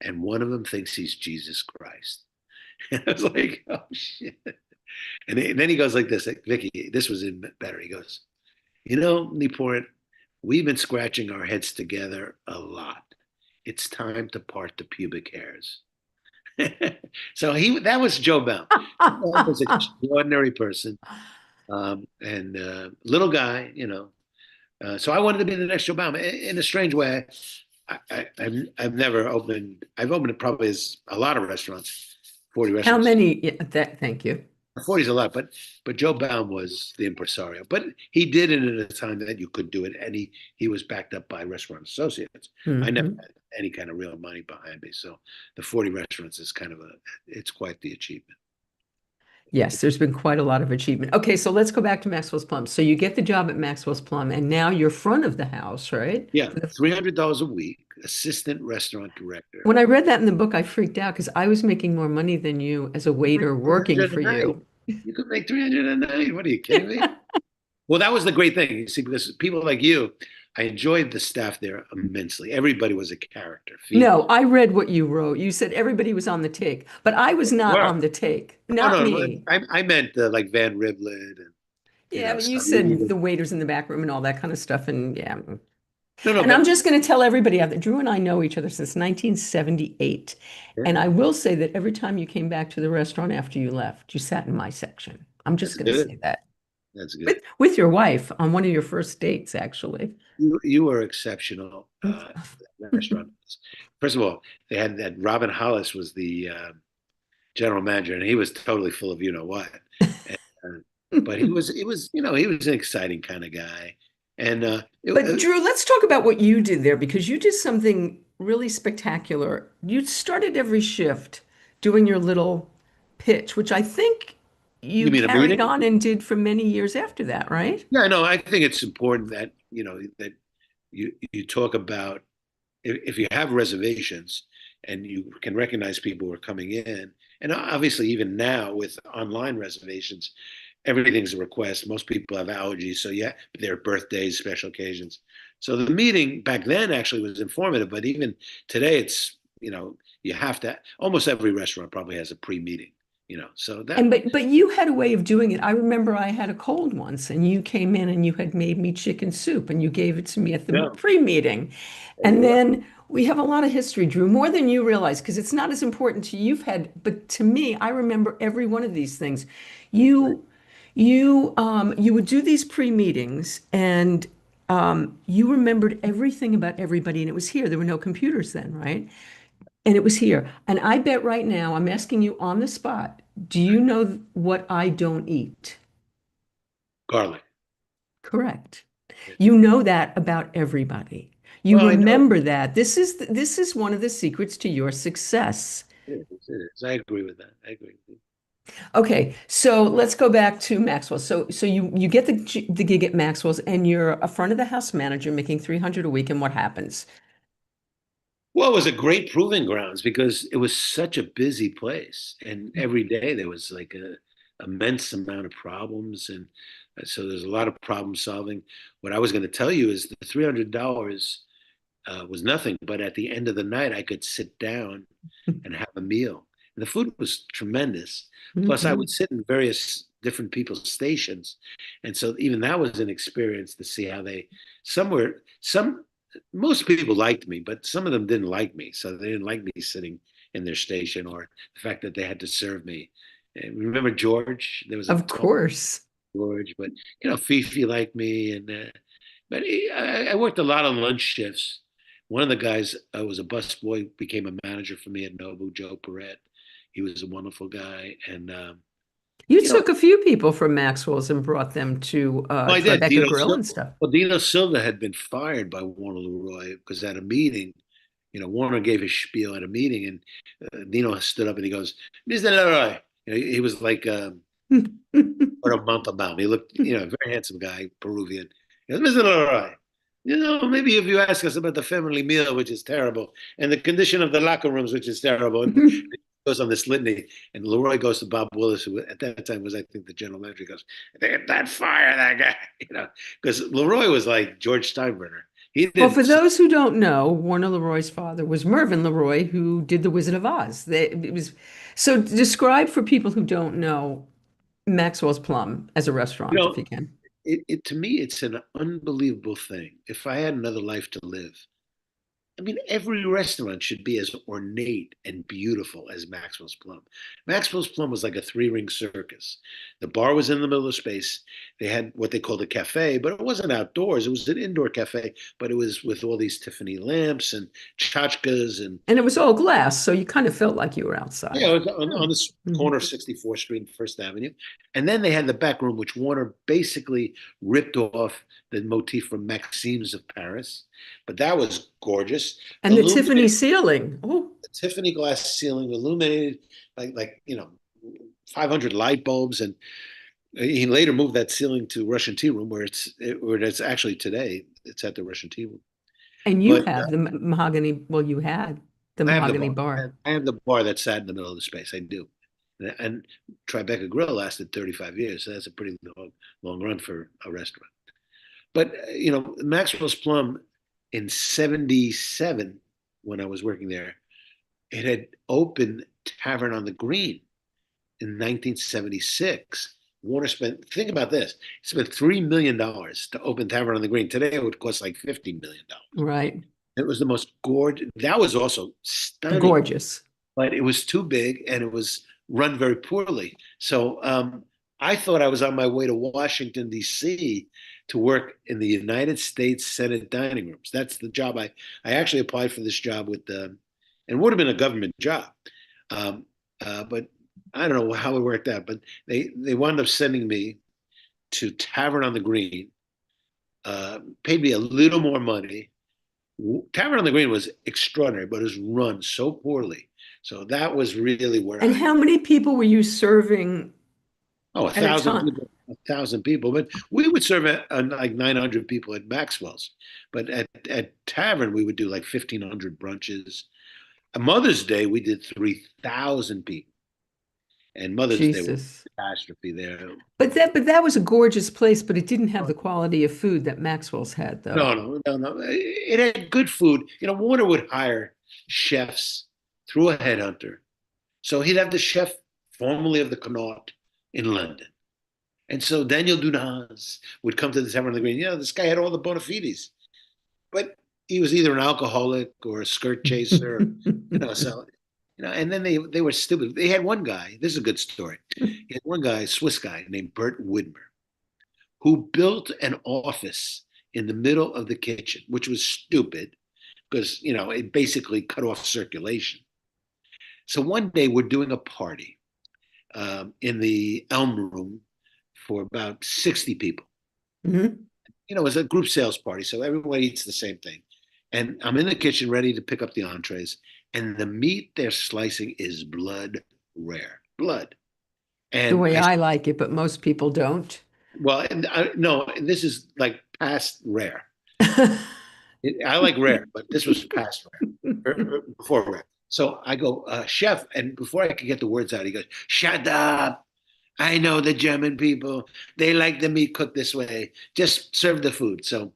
and one of them thinks he's Jesus Christ. And I was like, oh shit. And then he goes like this, like, Vicky, this was in better. He goes, Nieporent, we've been scratching our heads together a lot. It's time to part the pubic hairs. So that was Joe Baum. Joe Baum was an extraordinary person, and little guy, you know. So I wanted to be the next Joe Baum. In a strange way, I've never opened. I've opened probably as a lot of restaurants, 40 How restaurants. many? Yeah, thank you. 40 is a lot, but Joe Baum was the impresario. But he did it at a time that you could do it, and he was backed up by restaurant associates. I never Hmm. had any kind of real money behind me, so the 40 restaurants is kind of it's quite the achievement. Yes, there's been quite a lot of achievement. Okay, so let's go back to Maxwell's Plum. So you get the job at Maxwell's Plum, and now you're front of the house, right? Yeah, $300 a week, assistant restaurant director. When I read that in the book, I freaked out because I was making more money than you as a You could make waiter working 300 for a night. you. You could make 300 a night. What are you kidding me? Well, that was the great thing, you see, because people like you, I enjoyed the staff there immensely. Everybody was a character. No, I read what you wrote. You said everybody was on the take, but I was not Were. on the take. No, Not no, no. me. I meant like Van Rivlin and Yeah, but you stuff. said the waiters in the back room and all that kind of stuff. And yeah. No, no, And I'm but just going to tell everybody out there, Drew and I know each other since 1978. And yeah, I will say that every time you came back to the restaurant after you left, you sat in my section. I'm just that's going to good. say that. That's good. With your wife on one of your first dates, actually. You were exceptional restaurant. First of all, they had that Robin Hollis was the general manager, and he was totally full of you know what. And, but he was an exciting kind of guy. And But Drew, let's talk about what you did there because you did something really spectacular. You started every shift doing your little pitch, which I think you you mean a carried meeting? on and did for many years after that, right? Yeah, no, I think it's important that that you talk about if you have reservations and you can recognize people who are coming in, and obviously even now with online reservations, everything's a request. Most people have allergies, so yeah, their birthdays, special occasions. So the meeting back then actually was informative, but even today, it's you have to. Almost every restaurant probably has a pre-meeting. So that And but you had a way of doing it. I remember I had a cold once and you came in and you had made me chicken soup and you gave it to me at the yeah, pre-meeting. there you And go. then we have a lot of history, Drew, more than you realize, because it's not as important to you. You've had, but to me, I remember every one of these things. You you would do these pre-meetings and you remembered everything about everybody, and it was here. There were no computers then, right? And it was here. And I bet right now, I'm asking you on the spot, do you know what I don't eat? Garlic. Correct. You know that about everybody. You Well, I know remember that. This is one of the secrets to your success. it is. It is. I agree with that. I agree with you. Okay, so let's go back to Maxwell. So you get the gig at Maxwell's and you're a front of the house manager making 300 a week, and what happens? Well, it was a great proving grounds because it was such a busy place, and every day there was like a immense amount of problems, and so there's a lot of problem solving. What I was going to tell you is the $300 was nothing, but at the end of the night, I could sit down and have a meal. And the food was tremendous. Plus, I would Mhm. sit in various different people's stations, and so even that was an experience to see how some most people liked me, but some of them didn't like me. So they didn't like me sitting in their station or the fact that they had to serve me. And remember George? There was a Of tall course. George, but Fifi liked me, and I worked a lot on lunch shifts. One of the guys was a busboy, became a manager for me at Nobu, Joe Perret. He was a wonderful guy, and You you know, took a few people from Maxwell's and brought them to well, I did. Tribeca Grill and stuff. Dino Silva had been fired by Warner Leroy because at a meeting, Warner gave his spiel at a meeting, and Dino stood up and he goes, "Mr. Leroy." He was like or a Montalban. He looked, a very handsome guy, Peruvian. He goes, "Mr. Leroy, maybe if you ask us about the family meal, which is terrible, and the condition of the locker rooms, which is terrible," and he goes on this litany, and Leroy goes to Bob Willis, who at that time was, I think, the general manager. He goes, "That fire that guy," because Leroy was like George Steinbrenner. He Well, for didn't. those who don't know, Warner Leroy's father was Mervyn Leroy, who did The Wizard of Oz. It was so describe for people who don't know Maxwell's Plum as a You restaurant, if know, you can. to me, it's an unbelievable thing. If I had another life to live, I mean, every restaurant should be as ornate and beautiful as Maxwell's Plum. Maxwell's Plum was like a three-ring circus. The bar was in the middle of space. They had what they called a cafe, but it wasn't outdoors. It was an indoor cafe, but it was with all these Tiffany lamps and tchotchkes and And it was all glass, so you kind of felt like you were yeah, outside. it was Oh. on this Mhm. corner of 64th Street and First Avenue. And then they had the back room, which Warner basically ripped off the motif from Maxime's of Paris. But that was gorgeous. And the Tiffany Illuminated, ceiling. Oh, Tiffany glass ceiling, illuminated like 500 light bulbs. And he later moved that ceiling to Russian Tea Room, where it's actually today. It's at the Russian Tea Room. and you But have the mahogany, well, you had the I have the mahogany bar. bar. I have the bar that sat in the middle of the space. I do. And Tribeca Grill lasted 35 years. So that's a pretty long run for a restaurant. But, Maxwell's Plum in 77, when I was working there, it had opened Tavern on the Green in 1976. Warner think about this, he spent $3 million to open Tavern on the Green. Today it would cost like $50 million. Right. It was the most gorgeous, that was also stunning, Gorgeous. but it was too big and it was run very poorly. So I thought I was on my way to Washington, D.C. to work in the United States Senate dining rooms. That's the job. I actually applied for this job with and it would have been a government job. Um, but I don't know how it worked out, but they wound up sending me to Tavern on the Green, paid me a little more money. Tavern on the Green was extraordinary, but it was run so poorly. So that was really where And how many people were you serving a at a thousand time? people, a thousand people. But we would serve like 900 people at Maxwell's. But at Tavern, we would do like 1,500 brunches. On Mother's Day, we did 3,000 people. And Mother's Day was Jesus. a catastrophe there. But that was a gorgeous place, but it didn't have the quality of food that Maxwell's had, though. No. It had good food. Warner would hire chefs through a headhunter. So he'd have the chef formerly of the Connaught in London. And so Daniel Dunas would come to the Tavern on the Green. This guy had all the bona fides, but he was either an alcoholic or a skirt chaser, so, and then they were stupid. They had one guy, this is a good story. He had one guy, a Swiss guy named Bert Widmer, who built an office in the middle of the kitchen, which was stupid because, it basically cut off circulation. So one day we're doing a party in the Elm Room for about 60 people. Mhm. It was a group sales party, so everyone eats the same thing. And I'm in the kitchen ready to pick up the entrees, and the meat they're slicing is blood rare. Blood. The And way I, I like it, but most people don't. well, no, this is like past rare. I like rare, but this was past rare, before rare. So I go, chef, and before I could get the words out, he goes, shut up. I know the German people. They like the meat cooked this way. Just serve the food. So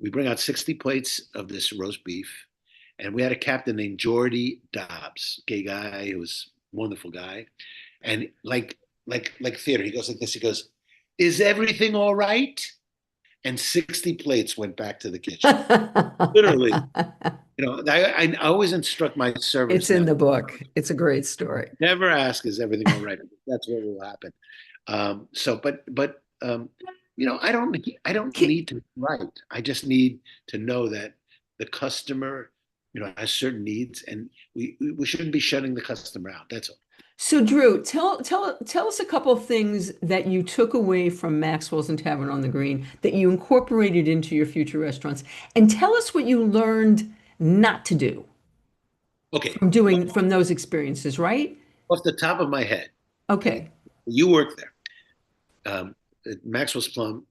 we bring out 60 plates of this roast beef. And we had a captain named Jordy Dobbs, gay guy who was a wonderful guy. And like theater, he goes like this. He goes, is everything all right? And 60 plates went back to the kitchen. Literally. I always instruct my servers It's in now, the book. It's a great story. never ask, is everything all right? That's what will happen. I don't need to write. I just need to know that the customer, has certain needs, and we shouldn't be shutting the customer out. That's all. So, Drew, tell us a couple of things that you took away from Maxwell's and Tavern on the Green that you incorporated into your future restaurants, and tell us what you learned not to do Okay. from those experiences, right? Off the top of my head, and Okay. you work there. At Maxwell's Plum,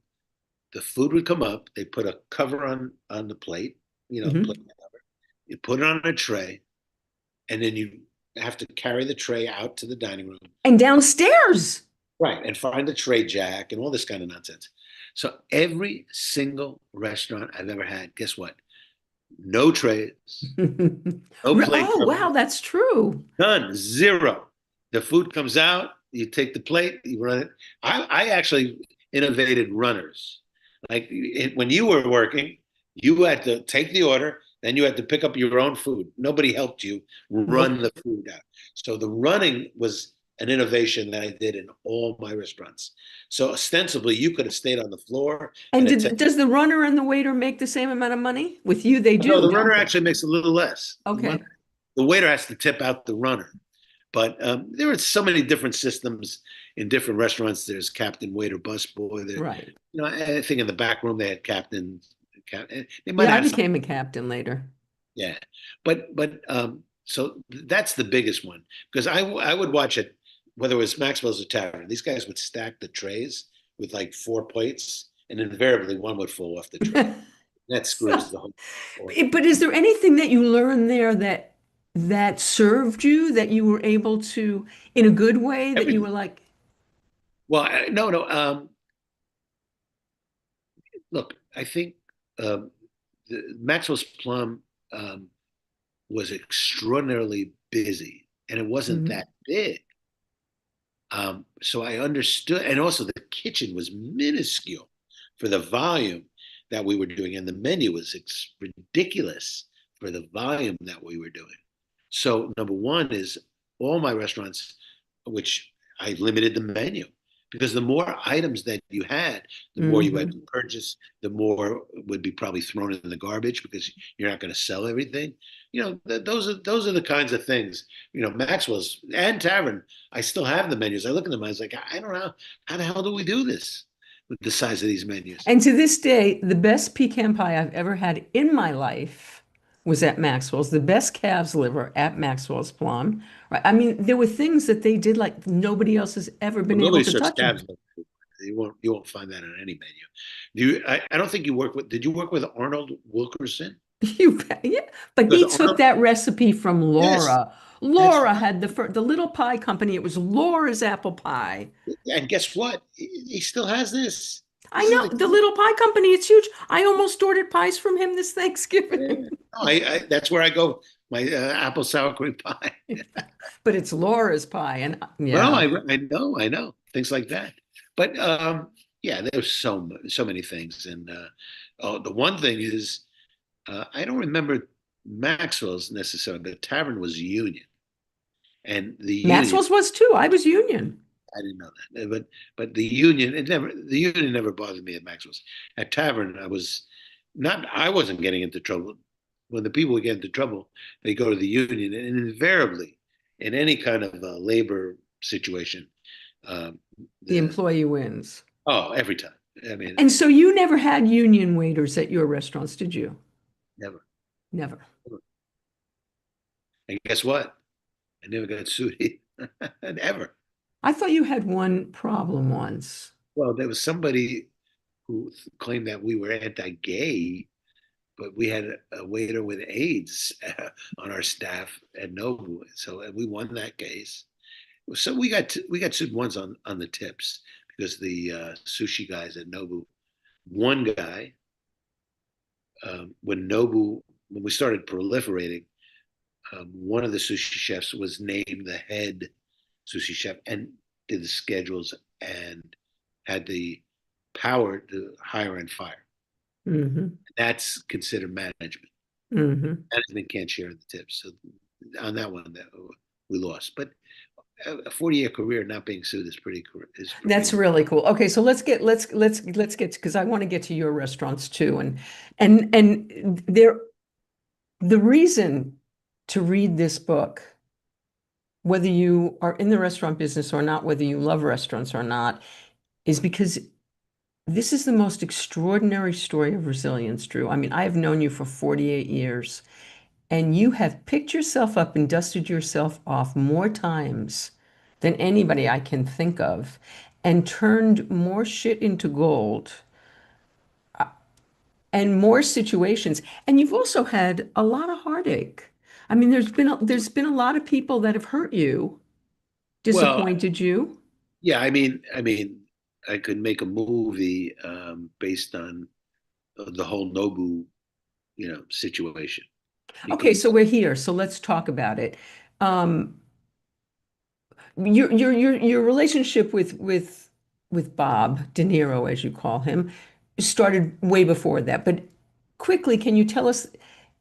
the food would come up. They put a cover on the plate, Hmm. plate cover. You put it on a tray, and then you have to carry the tray out to the dining room. And downstairs. Right, and find a tray jack and all this kind of nonsense. So every single restaurant I've ever had, guess what? No trays, no plate Oh, wow, covers, that's true. none, zero. The food comes out, you take the plate, you run it. I actually innovated runners. Like when you were working, you had to take the order, Then you had to pick up your own food. Nobody helped you run the food out. So the running was an innovation that I did in all my restaurants. So ostensibly, you could have stayed on the floor And and attended. does the runner and the waiter make the same amount of money? With you, they No, do, the runner don't they? actually makes a little less. Okay. The waiter has to tip out the runner. But there are so many different systems in different restaurants. There's captain, waiter, busboy. There, Right. I think in the back room they had captain. They might Yeah, I have some. became a captain later. Yeah, but so that's the biggest one because I would watch it whether it was Maxwell's or Tavern. These guys would stack the trays with like four plates, and invariably one would fall off the tray. That screws So, the whole order. but is there anything that you learned there that served you, that you were able to, in a good way, that you were Everything. like, Well, no, no. Look, I think um, Maxwell's Plum um, was extraordinarily busy, and it wasn't mhm, that big. So I understood, and also the kitchen was minuscule for the volume that we were doing, and the menu was ridiculous for the volume that we were doing. So number one is all my restaurants, which I limited the menu because the more items that you had, the more you had to mhm. purchase, the more would be probably thrown in the garbage because you're not going to sell everything. Those are the kinds of things. Maxwell's and Tavern. I still have the menus. I look at them. I was like, I don't know how the hell do we do this with the size of these menus. And to this day, the best pecan pie I've ever had in my life was at Maxwell's. The best calves liver at Maxwell's Plum. Right? I mean, there were things that they did like nobody else has ever But been able nobody to serves touch them. calves. You won't find that on any menu. I don't think you work with. Did you work with Arnold Wilkerson? Yeah, but Because he took Arnold, that recipe from yes, Laura. that's Laura right. had the little pie company. It was Laura's apple pie. And guess what? He still has this. I This is know the the little pie company. It's huge. I almost ordered pies from him this yeah. Thanksgiving. No, that's where I go. My apple sour cream pie. But it's Laura's pie, and Well, yeah. I know things like that. But yeah, there's so many things, and oh, the one thing is I don't remember Maxwell's necessarily, but Tavern was Union, and the Union. Maxwell's was too. I was Union. I didn't know that, but the Union the Union never bothered me at Maxwell's. At Tavern, I wasn't getting into trouble. When the people would get into trouble, they go to the Union, and invariably, in any kind of labor situation, um, The the employee wins. every time. I mean, And so you never had union waiters at your restaurants, did you? never, Never. never. And guess what? I never got sued ever. I thought you had one problem once. Well, there was somebody who claimed that we were anti-gay, but we had a waiter with AIDS on our staff at Nobu, so we won that case. So we got sued once on the tips because the sushi guys at Nobu, one guy, when we started proliferating, one of the sushi chefs was named the head sushi chef and did the schedules and had the power to hire and fire. Hmm. That's considered management. Hmm. Management can't share the tips. So on that one, we lost. But a 40-year career not being sued is pretty. That's really cool. Okay, so let's get because I want to get to your restaurants too. And there the reason to read this book, whether you are in the restaurant business or not, whether you love restaurants or not, is because this is the most extraordinary story of resilience, Drew. I mean, I have known you for 48 years, and you have picked yourself up and dusted yourself off more times than anybody I can think of, and turned more shit into gold and more situations. And you've also had a lot of heartache. I mean, there's been a lot of people that have hurt you, Well, disappointed you. yeah, I mean, I could make a movie based on the whole Nobu, situation Okay, because so we're here, so let's talk about it. Um, your relationship with Bob DeNiro, as you call him, started way before that. But quickly, can you tell us?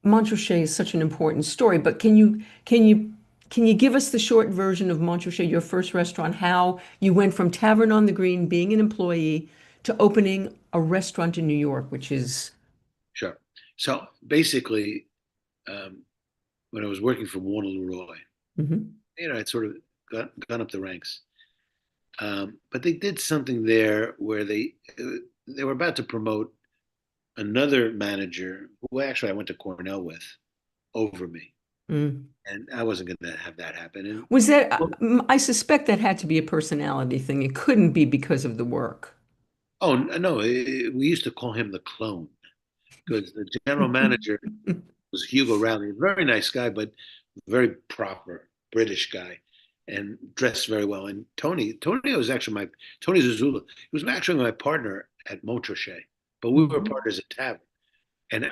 Montrachet is such an important story, but can you give us the short version of Montrachet, your first restaurant, how you went from Tavern on the Green, being an employee, to opening a restaurant in New York, which is Sure. So basically, um, when I was working for Warner Leroy, Mhm. I'd sort of gone up the ranks. But they did something there where they were about to promote another manager who actually I went to Cornell with over me, Mm. and I wasn't going to have that happen. And Was that, well, I suspect that had to be a personality thing. It couldn't be because of the work. oh no, we used to call him the clone because the general manager was Hugo Rowley, a very nice guy, but very proper British guy, and dressed very well. And Tony was actually Tony Zazula. He was actually my partner at Montrachet, but we were Mhm. partners at Tavern. And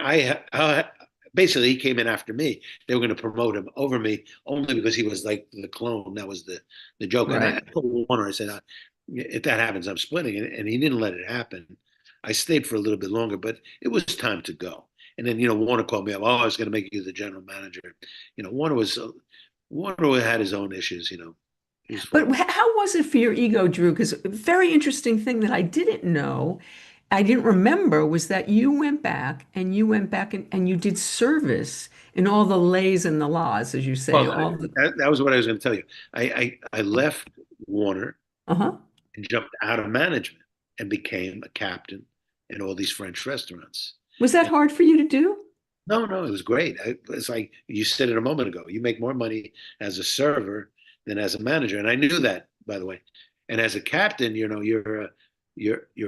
basically he came in after me. They were going to promote him over me only because he was like the clone. That was the joke. And I Right. told Warner, I said, if that happens, I'm splitting. And he didn't let it happen. I stayed for a little bit longer, but it was time to go. And then Warner called me up. Oh, I was going to make you the general manager. Warner had his own issues. He was But far. how was it for your ego, Drew? Because a very interesting thing that I didn't know, I didn't remember, was that you went back and you did service in all the lays and the laws, as you say, Well, all the, that was what I was going to tell you. I left Warner uh-huh. and jumped out of management and became a captain in all these French restaurants. Was that And hard for you to do? no, it was great. It's like you said it a moment ago. You make more money as a server than as a manager, and I knew that, by the way. And as a captain, you're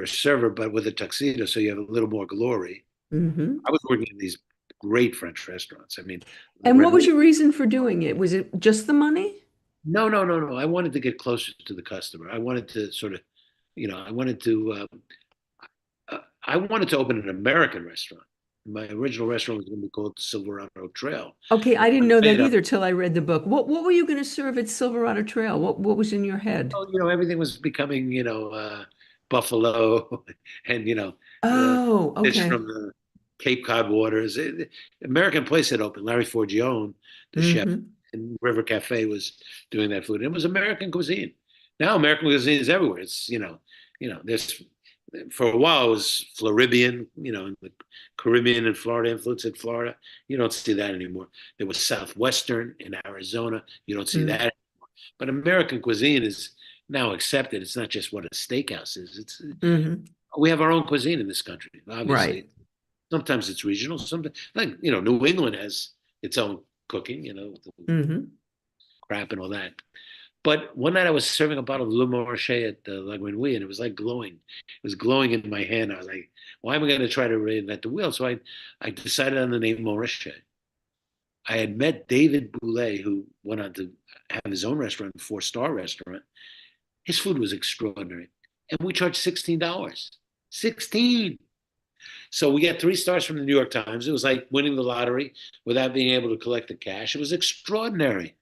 a server, but with a tuxedo, so you have a little more glory. Hmm. I was working in these great French restaurants. I mean, the And what was Remy. your reason for doing it? Was it just the money? No. I wanted to get closer to the customer. I wanted to sort of, I wanted to. I wanted to open an American restaurant. My original restaurant was going to be called Silverado Trail. Okay, And I didn't I know that made up, either till I read the book. What were you going to serve at Silverado Trail? What was in your head? well, everything was becoming, buffalo and, Oh, fish okay. from the Cape Cod waters. American Place had opened. Larry Forgione, the chef, Hmm. in River Cafe was doing that food. It was American cuisine. Now American cuisine is everywhere. It's, there's for a while it was Floridian, in the Caribbean and Florida influence in Florida. You don't see that anymore. There was Southwestern in Arizona. You don't see that. But American cuisine is now accepted. It's not just what a steakhouse is. Hmm. We have our own cuisine in this country. Right. Obviously, sometimes it's regional. Sometimes, like New England has its own cooking. The Hmm. crap and all that. But one night I was serving a bottle of Le Marché at La Grenouille, and it was like glowing. It was glowing in my hand. I was like, why am I going to try to reinvent the wheel? So I decided on the name Marché. I had met David Boulay, who went on to have his own restaurant, a four-star restaurant. His food was extraordinary. And we charged $16. 16. So we got 3 stars from the New York Times. It was like winning the lottery without being able to collect the cash. It was extraordinary.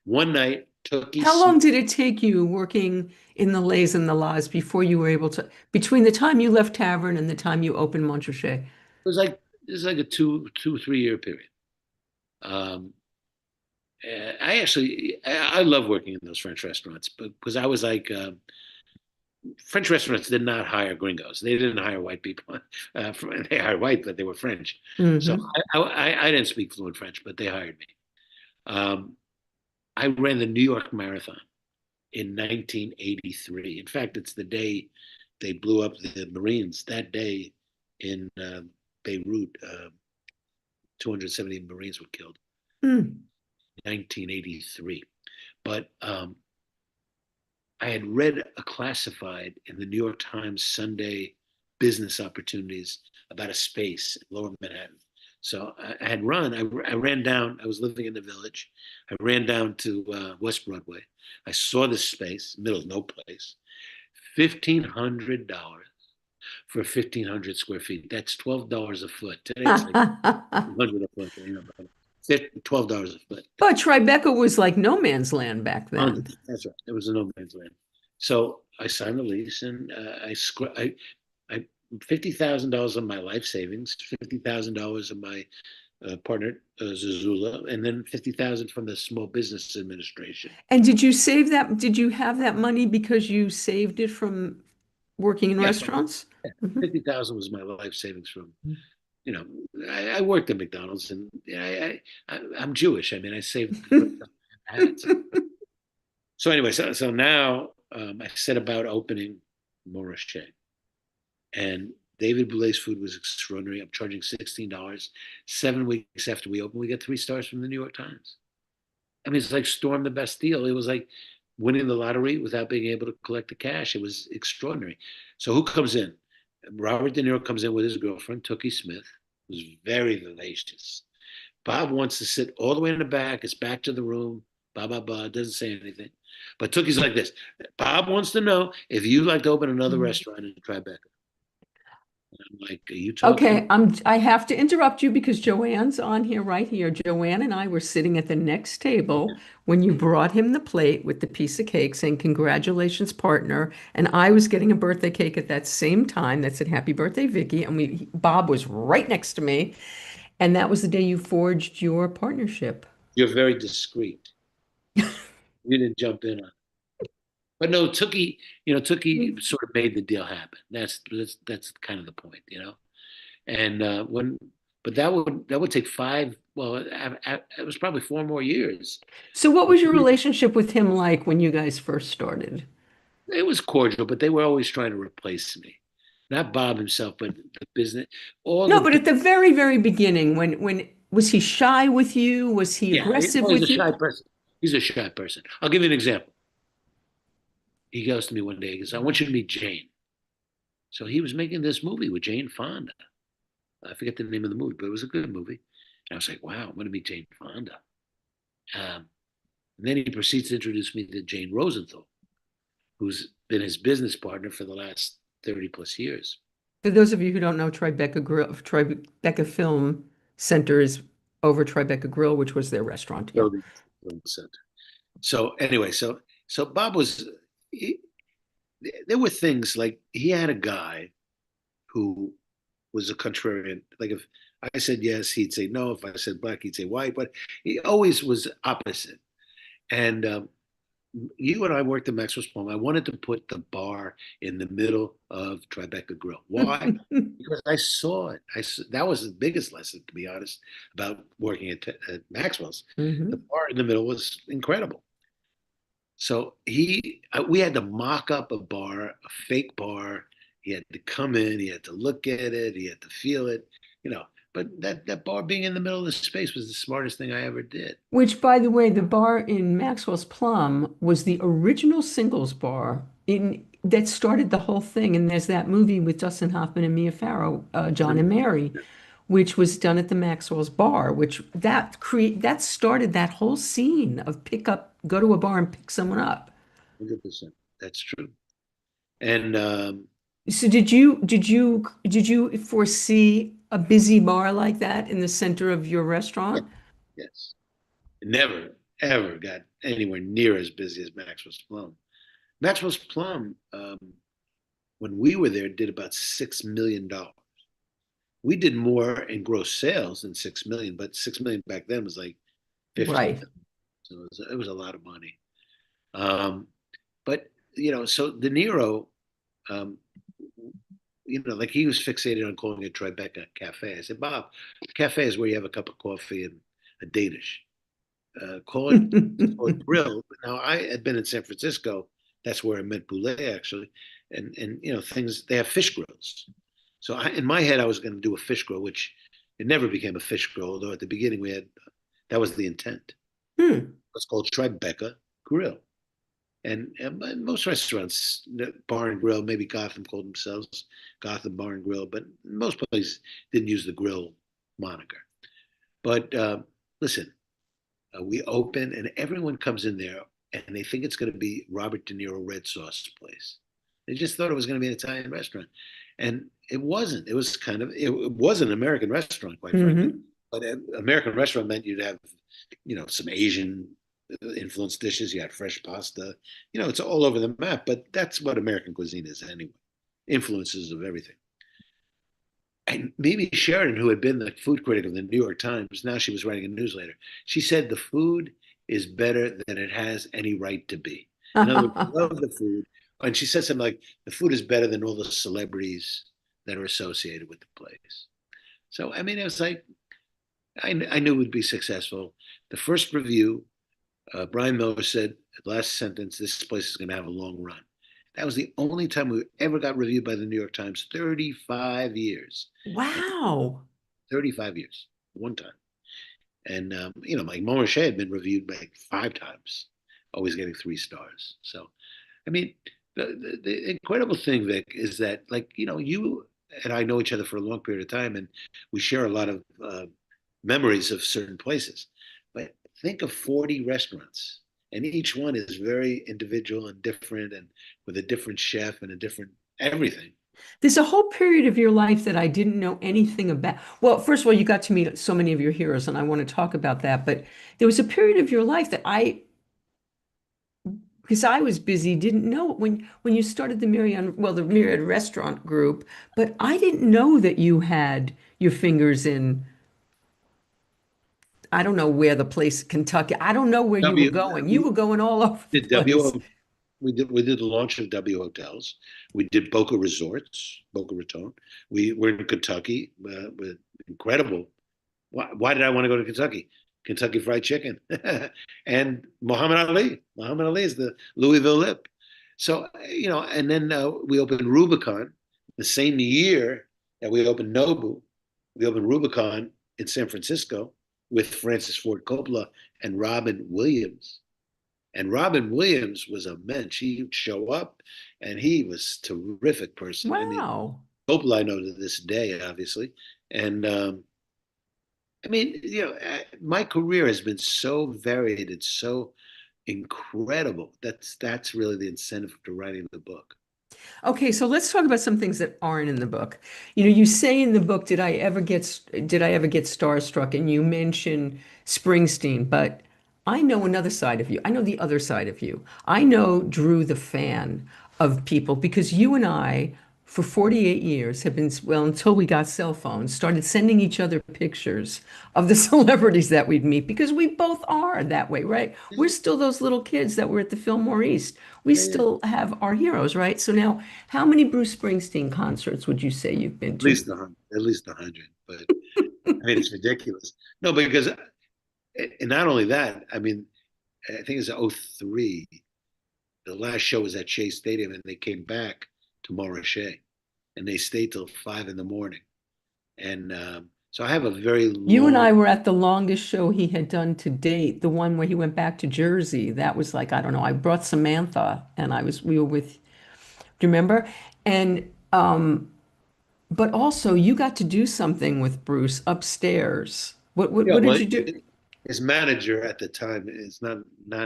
One night, Tookie How Smith, long did it take you working in the lays and the laws before you were able to, between the time you left Tavern and the time you opened Montrachet? it was like a 3 year period. Um, I love working in those French restaurants because I was like, French restaurants did not hire gringos. They didn't hire white people. They hired white, but they were French. So Hmm. I didn't speak fluent French, but they hired me. Um, I ran the New York Marathon in 1983. In fact, it's the day they blew up the Marines. That day in Beirut, 270 Marines were killed. Mm. 1983. But I had read a classified in the New York Times Sunday business opportunities about a space in Lower Manhattan. So I had I ran down, I was living in the village. I ran down to West Broadway. I saw this space, middle of no place, $1,500 for 1,500 square feet. That's $12 a foot. Today it's like 100 a foot, $12 a foot. But Tribeca was like no man's land back then. That's right. It was a no man's land. So I signed the lease, and I $50,000 of my life savings, $50,000 of my partner Zazula, and then 50,000 from the Small Business Administration. And did you save that? Did you have that money because you saved it from working in Yeah, restaurants? Mhm. 50,000 was my life savings from, you know, I worked at McDonald's, and I'm Jewish. I mean, I saved the first time I had. So anyway, so now I set about opening Morochet, and David Boulet's food was extraordinary. I'm charging $16. 7 weeks after we opened, we got 3 stars from the New York Times. I mean, it's like storm the Bastille. It was like winning the lottery without being able to collect the cash. It was extraordinary. So who comes in? Robert De Niro comes in with his girlfriend, Tookie Smith, who's very vivacious. Bob wants to sit all the way in the back. His back to the room. Blah, blah, blah. Doesn't say anything. But Tookie's like this. Bob wants to know if you'd like to open another restaurant in Tribeca. I'm like, are you Okay, talking? I have to interrupt you because Joanne's on here right here. Joanne and I were sitting at the next table when you brought him the plate with the piece of cake saying, "Congratulations, partner." And I was getting a birthday cake at that same time that said, "Happy birthday, Vicky." And Bob was right next to me. And that was the day you forged your partnership. You're very discreet. You didn't jump in on it. But no, Tookie sort of made the deal happen. That's kind of the point, you know. And but that would take five. Well, it was probably 4 more years. So what was your relationship with him like when you guys first started? It was cordial, but they were always trying to replace me. Not Bob himself, but the business. All No, the but at the very, very beginning, when was he shy with you? Was he Yeah, aggressive well, he's a with you? shy person. He's a shy person. I'll give you an example. He goes to me one day. He goes, "I want you to meet Jane." So he was making this movie with Jane Fonda. I forget the name of the movie, but it was a good movie. And I was like, "Wow, I'm going to meet Jane Fonda." And then he proceeds to introduce me to Jane Rosenthal, who's been his business partner for the last 30 plus years. For those of you who don't know, Tribeca Film Center is over Tribeca Grill, which was their restaurant. Yeah. Building center. So anyway, so Bob was. He, there were things like he had a guy who was a contrarian. Like if I said yes, he'd say no. If I said black, he'd say white. But he always was opposite. And you and I worked at Maxwell's Plum. I wanted to put the bar in the middle of Tribeca Grill. Why? Because I saw it. That was the biggest lesson, to be honest, about working at Maxwell's. The Hmm. bar in the middle was incredible. So we had to mock up a bar, a fake bar. He had to come in, he had to look at it, he had to feel it, you know. But that bar being in the middle of the space was the smartest thing I ever did. Which, by the way, the bar in Maxwell's Plum was the original singles bar in that started the whole thing. And there's that movie with Dustin Hoffman and Mia Farrow, John and Mary, which was done at the Maxwell's bar, which that started that whole scene of go to a bar and pick someone up. 100%. That's true. And So did you foresee a busy bar like that in the center of your yeah, restaurant? yes, it never ever got anywhere near as busy as Maxwell's Plum. Maxwell's Plum, when we were there, did about $6 million. We did more in gross sales than 6 million, but 6 million back then was like 15 Right. million. So it was a lot of money. Um, but so De Niro, um, like he was fixated on calling it Tribeca Cafe. I said, Bob, cafe is where you have a cup of coffee and a Danish. Call it grill. Now I had been in San Francisco. That's where I met Boulet actually, and things. They have fish grills. So in my head, I was going to do a fish grill, which it never became a fish grill. Although at the beginning that was the intent. Hmm. It's called Tribeca Grill. And most restaurants, bar and grill, maybe Gotham called themselves Gotham Bar and Grill, but most places didn't use the grill moniker. But listen, we open and everyone comes in there and they think it's going to be Robert De Niro red sauce place. They just thought it was going to be an Italian restaurant, and it wasn't. It was an American restaurant, quite frankly. Hmm. But an American restaurant meant you'd have, some Asian influenced dishes. You had fresh pasta. It's all over the map. But that's what American cuisine is anyway. Influences of everything. And Mimi Sheridan, who had been the food critic of the New York Times, now she was writing a newsletter. She said the food is better than it has any right to be. In other words, I love the food. And she said something like, the food is better than all the celebrities that are associated with the place. So, I mean, it was like, I knew it would be successful. The first review, Brian Miller said, last sentence, this place is going to have a long run. That was the only time we ever got reviewed by the New York Times, 35 years. Wow. 35 years, one time. And, like Montrachet had been reviewed like 5 times, always getting 3 stars. So, I mean, the incredible thing, Vic, is that, like, you and I know each other for a long period of time, and we share a lot of memories of certain places. But think of 40 restaurants, and each one is very individual and different, and with a different chef and a different everything. There's a whole period of your life that I didn't know anything about. Well, first of all, you got to meet so many of your heroes, and I want to talk about that. But there was a period of your life that because I was busy, didn't know when you started the Myriad Restaurant Group, but I didn't know that you had your fingers in, I don't know where the place, Kentucky. I don't know where you were W, going. You we were going all over the did place. W. We did the launch of W Hotels. We did Boca Resorts, Boca Raton. We were in Kentucky with incredible. Why did I want to go to Kentucky? Kentucky Fried Chicken and Muhammad Ali. Muhammad Ali is the Louisville Lip. So and then we opened Rubicon the same year that we opened Nobu. We opened Rubicon in San Francisco with Francis Ford Coppola and Robin Williams. And Robin Williams was a mensch. He'd show up, and he was a terrific person. I mean, Wow. Coppola I know to this day, obviously. And I mean, my career has been so varied. It's so incredible. That's really the incentive to writing the book. Okay, so let's talk about some things that aren't in the book. You say in the book, did I ever get starstruck? And you mention Springsteen, but I know another side of you. I know the other side of you. I know Drew the fan of people because you and I, for 48 years, have been, well, until we got cell phones, started sending each other pictures of the celebrities that we'd meet because we both are that way, right? We're still those little kids that were at the Fillmore East. We Yeah, yeah. still have our heroes, right? So now, how many Bruce Springsteen concerts would you say you've been At to? least 100. At least 100. But I mean, it's ridiculous. No, because and not only that. I mean, I think it's '03. The last show was at Shea Stadium, and they came back to Montrachet, and they stayed till 5 in the morning. And so I have a very You and long. I were at the longest show he had done to date, the one where he went back to Jersey. That was like, I don't know, I brought Samantha and we were with, do you remember? And but also you got to do something with Bruce upstairs. What what Yeah, what did well, you do? his manager at the time is not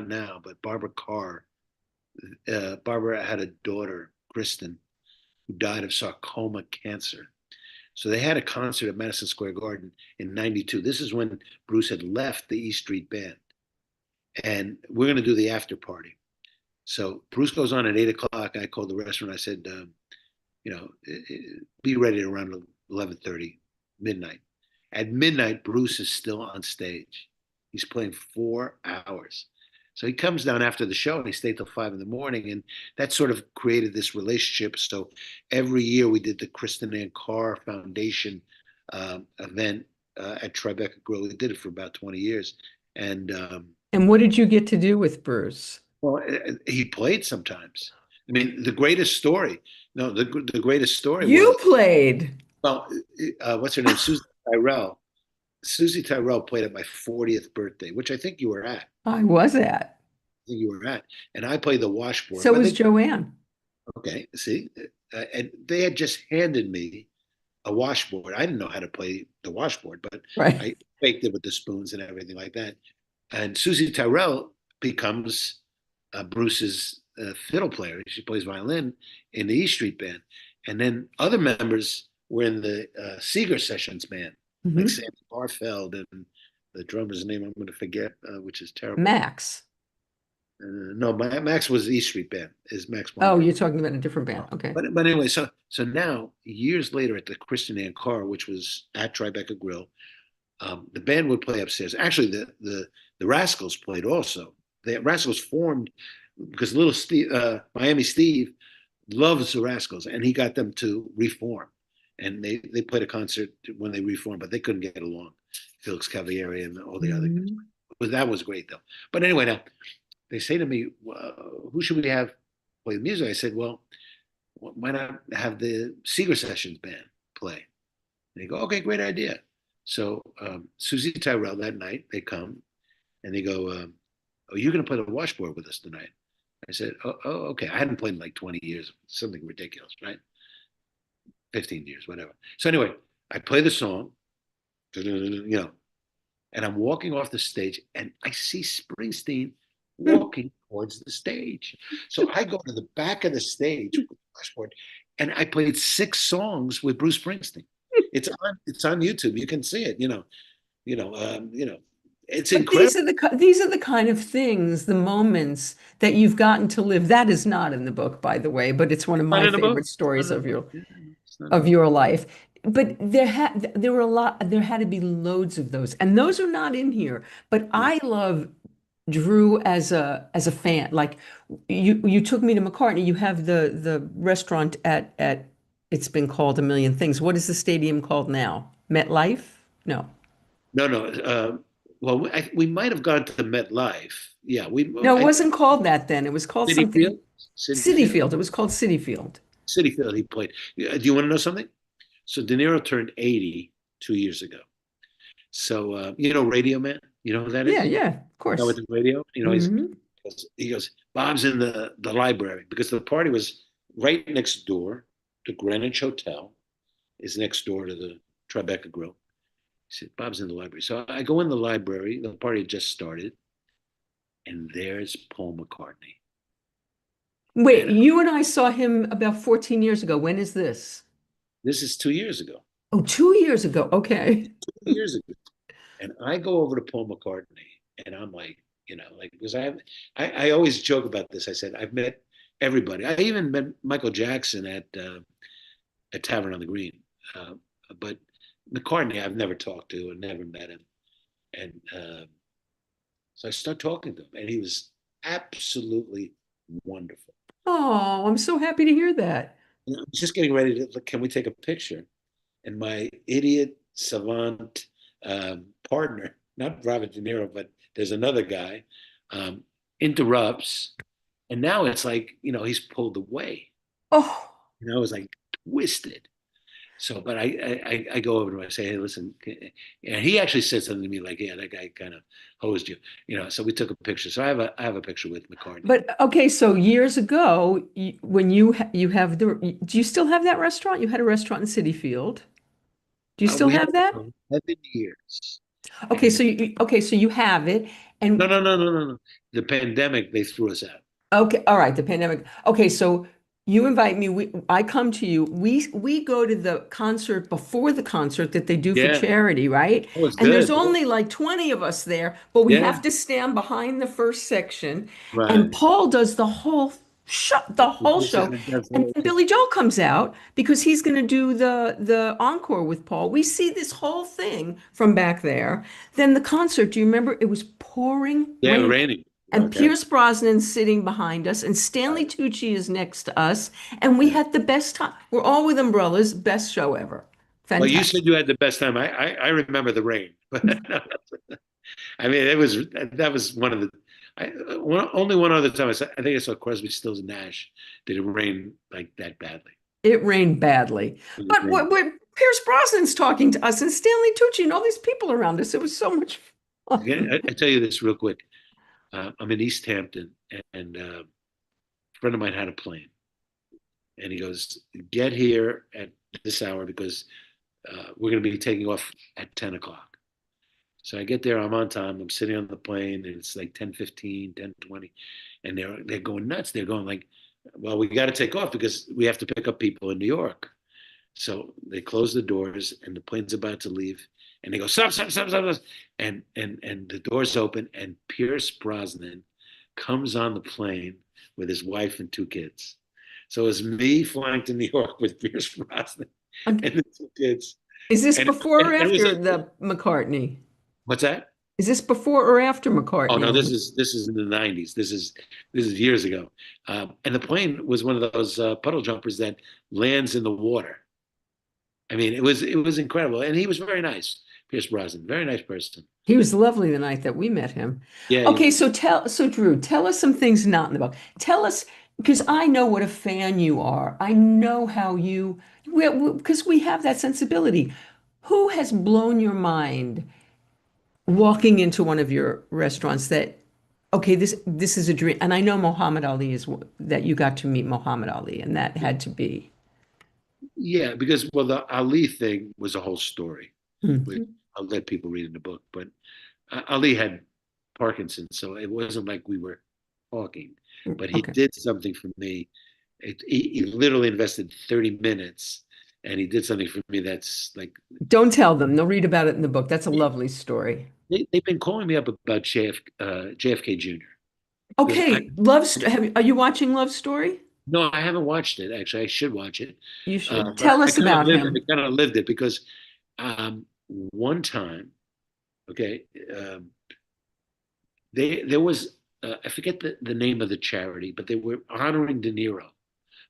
now, but Barbara Carr. Barbara had a daughter, Kristen, who died of sarcoma cancer. So they had a concert at Madison Square Garden in '92. This is when Bruce had left the E Street Band, and we're going to do the after party. So Bruce goes on at 8 o'clock. I called the restaurant. I said, be ready around 11:30, midnight. At midnight, Bruce is still on stage. He's playing 4 hours. So he comes down after the show and he stayed till 5 in the morning. And that sort of created this relationship. So every year we did the Kristen Ann Carr Foundation event at Tribeca Grill. We did it for about 20 years. And And what did you get to do with Bruce? well, he played sometimes. I mean, the greatest story. No, the greatest story was, You played. well, what's her name? Susie Tyrell. Susie Tyrell played at my 40th birthday, which I think you were at. I was at. I think you were at. And I played the washboard. So But was they, Joanne. okay, see, and they had just handed me a washboard. I didn't know how to play the washboard, but Right. I faked it with the spoons and everything like that. And Susie Tyrell becomes Bruce's fiddle player. She plays violin in the E Street Band. And then other members were in the Seeger Sessions band, like Mhm. Sandy Barfeld and the drummer's name I'm going to forget, which is terrible. Max. No, Max was the East Street Band. Is Max Oh, Weinberg? you're talking about a different band. Okay. But anyway, so now years later at the Kristen Ann Carr, which was at Tribeca Grill, the band would play upstairs. Actually, the Rascals played also. The Rascals formed because little Steve, Miami Steve, loves the Rascals, and he got them to reform. And they played a concert when they reformed, but they couldn't get along. Felix Cavalieri and all the other guys. Mhm. But that was great though. But anyway, now they say to me, "Who should we have play the music?" I said, "Well, why not have the Seeger Sessions band play?" And they go, "Okay, great idea." So Susie Tyrell that night they come and they go, "Oh, you're going to play the washboard with us tonight?" I said, "Oh, okay." I hadn't played in like 20 years, something ridiculous, right? 15 years, whatever. So anyway, I play the song, and I'm walking off the stage, and I see Springsteen walking towards the stage. So I go to the back of the stage with the washboard, and I played 6 songs with Bruce Springsteen. It's on YouTube. You can see it. It's But incredible. these are the kind of things, the moments that you've gotten to live. That is not in the book, by the way, but it's one of Not my in the book. favorite stories Not in of the book. your Yeah, it's not in the of book. your life. But there were a lot, there had to be loads of those. And those are not in here. But Yeah. I love Drew as a fan. Like you took me to McCartney. You have the restaurant at it's been called a million things. What is the stadium called now? MetLife? No. No, no. Well, we might have gone to MetLife. Yeah, No, it wasn't called that then. It was called Citi something Field, Citi City Field, Field. It was called City Field. Citi Field. He played. Do you want to know something? So De Niro turned 80 2 years ago. So Radio Man. You know who that Yeah, is? yeah, of That with course. the radio. Hmm. He goes. Bob's in the library because the party was right next door. The Greenwich Hotel is next door to the Tribeca Grill. He said, Bob's in the library. So I go in the library. The party had just started, and there's Paul McCartney. Wait, And you and I saw him about 14 years ago. When is this? this is 2 years ago. Oh, 2 years ago. Okay. 2 years ago. And I go over to Paul McCartney, and I'm like, because I always joke about this. I said I've met everybody. I even met Michael Jackson at Tavern on the Green, uh, but McCartney I've never talked to and never met him. And so I start talking to him, and he was absolutely wonderful. Oh, I'm so happy to hear that. I'm just getting ready to look, can we take a picture? And my idiot savant partner, not Robert De Niro, but there's another guy, um, interrupts. And now it's like, he's pulled away. Oh, It's like twisted. So, but I go over to him, I say, hey, listen, and he actually said something to me like, yeah, that guy kind of hosed you, so we took a picture. So I have a picture with McCartney. but okay. So years ago, when you have do you still have that restaurant? You had a restaurant in City Field. Do you still We had have that? 11 years. Okay, And so you have it, no, and no, no, no, no, no. The pandemic, they threw us out. okay, all right, the pandemic. Okay, so you invite me, I come to you. We go to the concert before the concert that they do for Yeah. charity, right? Oh, it's And there's good. only like 20 of us there, but we Yeah. have to stand behind the first section. And Right. Paul does the whole show. And then Billy Joel comes out because he's going to do the encore with Paul. We see this whole thing from back there. Then the concert, do you remember? It was pouring Yeah, rain. raining. And Okay. Pierce Brosnan's sitting behind us, and Stanley Tucci is next to us, and we Yeah. had the best time. We're all with umbrellas, best show ever. Well, you Fantastic. said you had the best time. I remember the rain, but I mean, that was one of the only one other time I think I saw Crosby, Stills, and Nash. Did it rain like that badly? It rained badly. It was But raining. Pierce Brosnan's talking to us, and Stanley Tucci, and all these people around us. It was so much Again, fun. I tell you this real quick. I'm in East Hampton, and a friend of mine had a plane, and he goes, "Get here at this hour because we're going to be taking off at 10 o'clock." So I get there, I'm on time, I'm sitting on the plane, and it's like 10:15, 10:20, and they're going nuts. They're going like, well, we got to take off because we have to pick up people in New York. So they close the doors, and the plane's about to leave, and they go, stop, stop, stop, stop, stop. And the doors open, and Pierce Brosnan comes on the plane with his wife and two kids. So it's me flying to New York with Pierce Brosnan and the two kids. Is this And, before or and it was after a, the McCartney? what's that? Is this before or after Oh no, McCartney? this is in the '90s. This is years ago, and the plane was one of those puddle jumpers that lands in the water. I mean, it was incredible, and he was very nice. Pierce Brosnan, very nice person. He was lovely the night that we met him. Yeah, he Okay, was. so Drew, tell us some things not in the book. Tell us, because I know what a fan you are. I know how you, because we have that sensibility. Who has blown your mind walking into one of your restaurants that, okay, this is a dream. And I know Muhammad Ali is that you got to meet Muhammad Ali, and that had to be. Yeah, because well, the Ali thing was a whole story, which Mhm. I'll let people read in the book. But Ali had Parkinson's, so it wasn't like we were talking. But he Okay. did something for me. He literally invested 30 minutes, and he did something for me that's like Don't tell them. They'll read about it in the book. That's a lovely story. they've been calling me up about JFK Jr. because I Okay, are you watching Love Story? no, I haven't watched it actually. I should watch it, You should. but Tell I us kind of about lived it. him. I kind of lived it because one time, okay, um, there was I forget the name of the charity, but they were honoring De Niro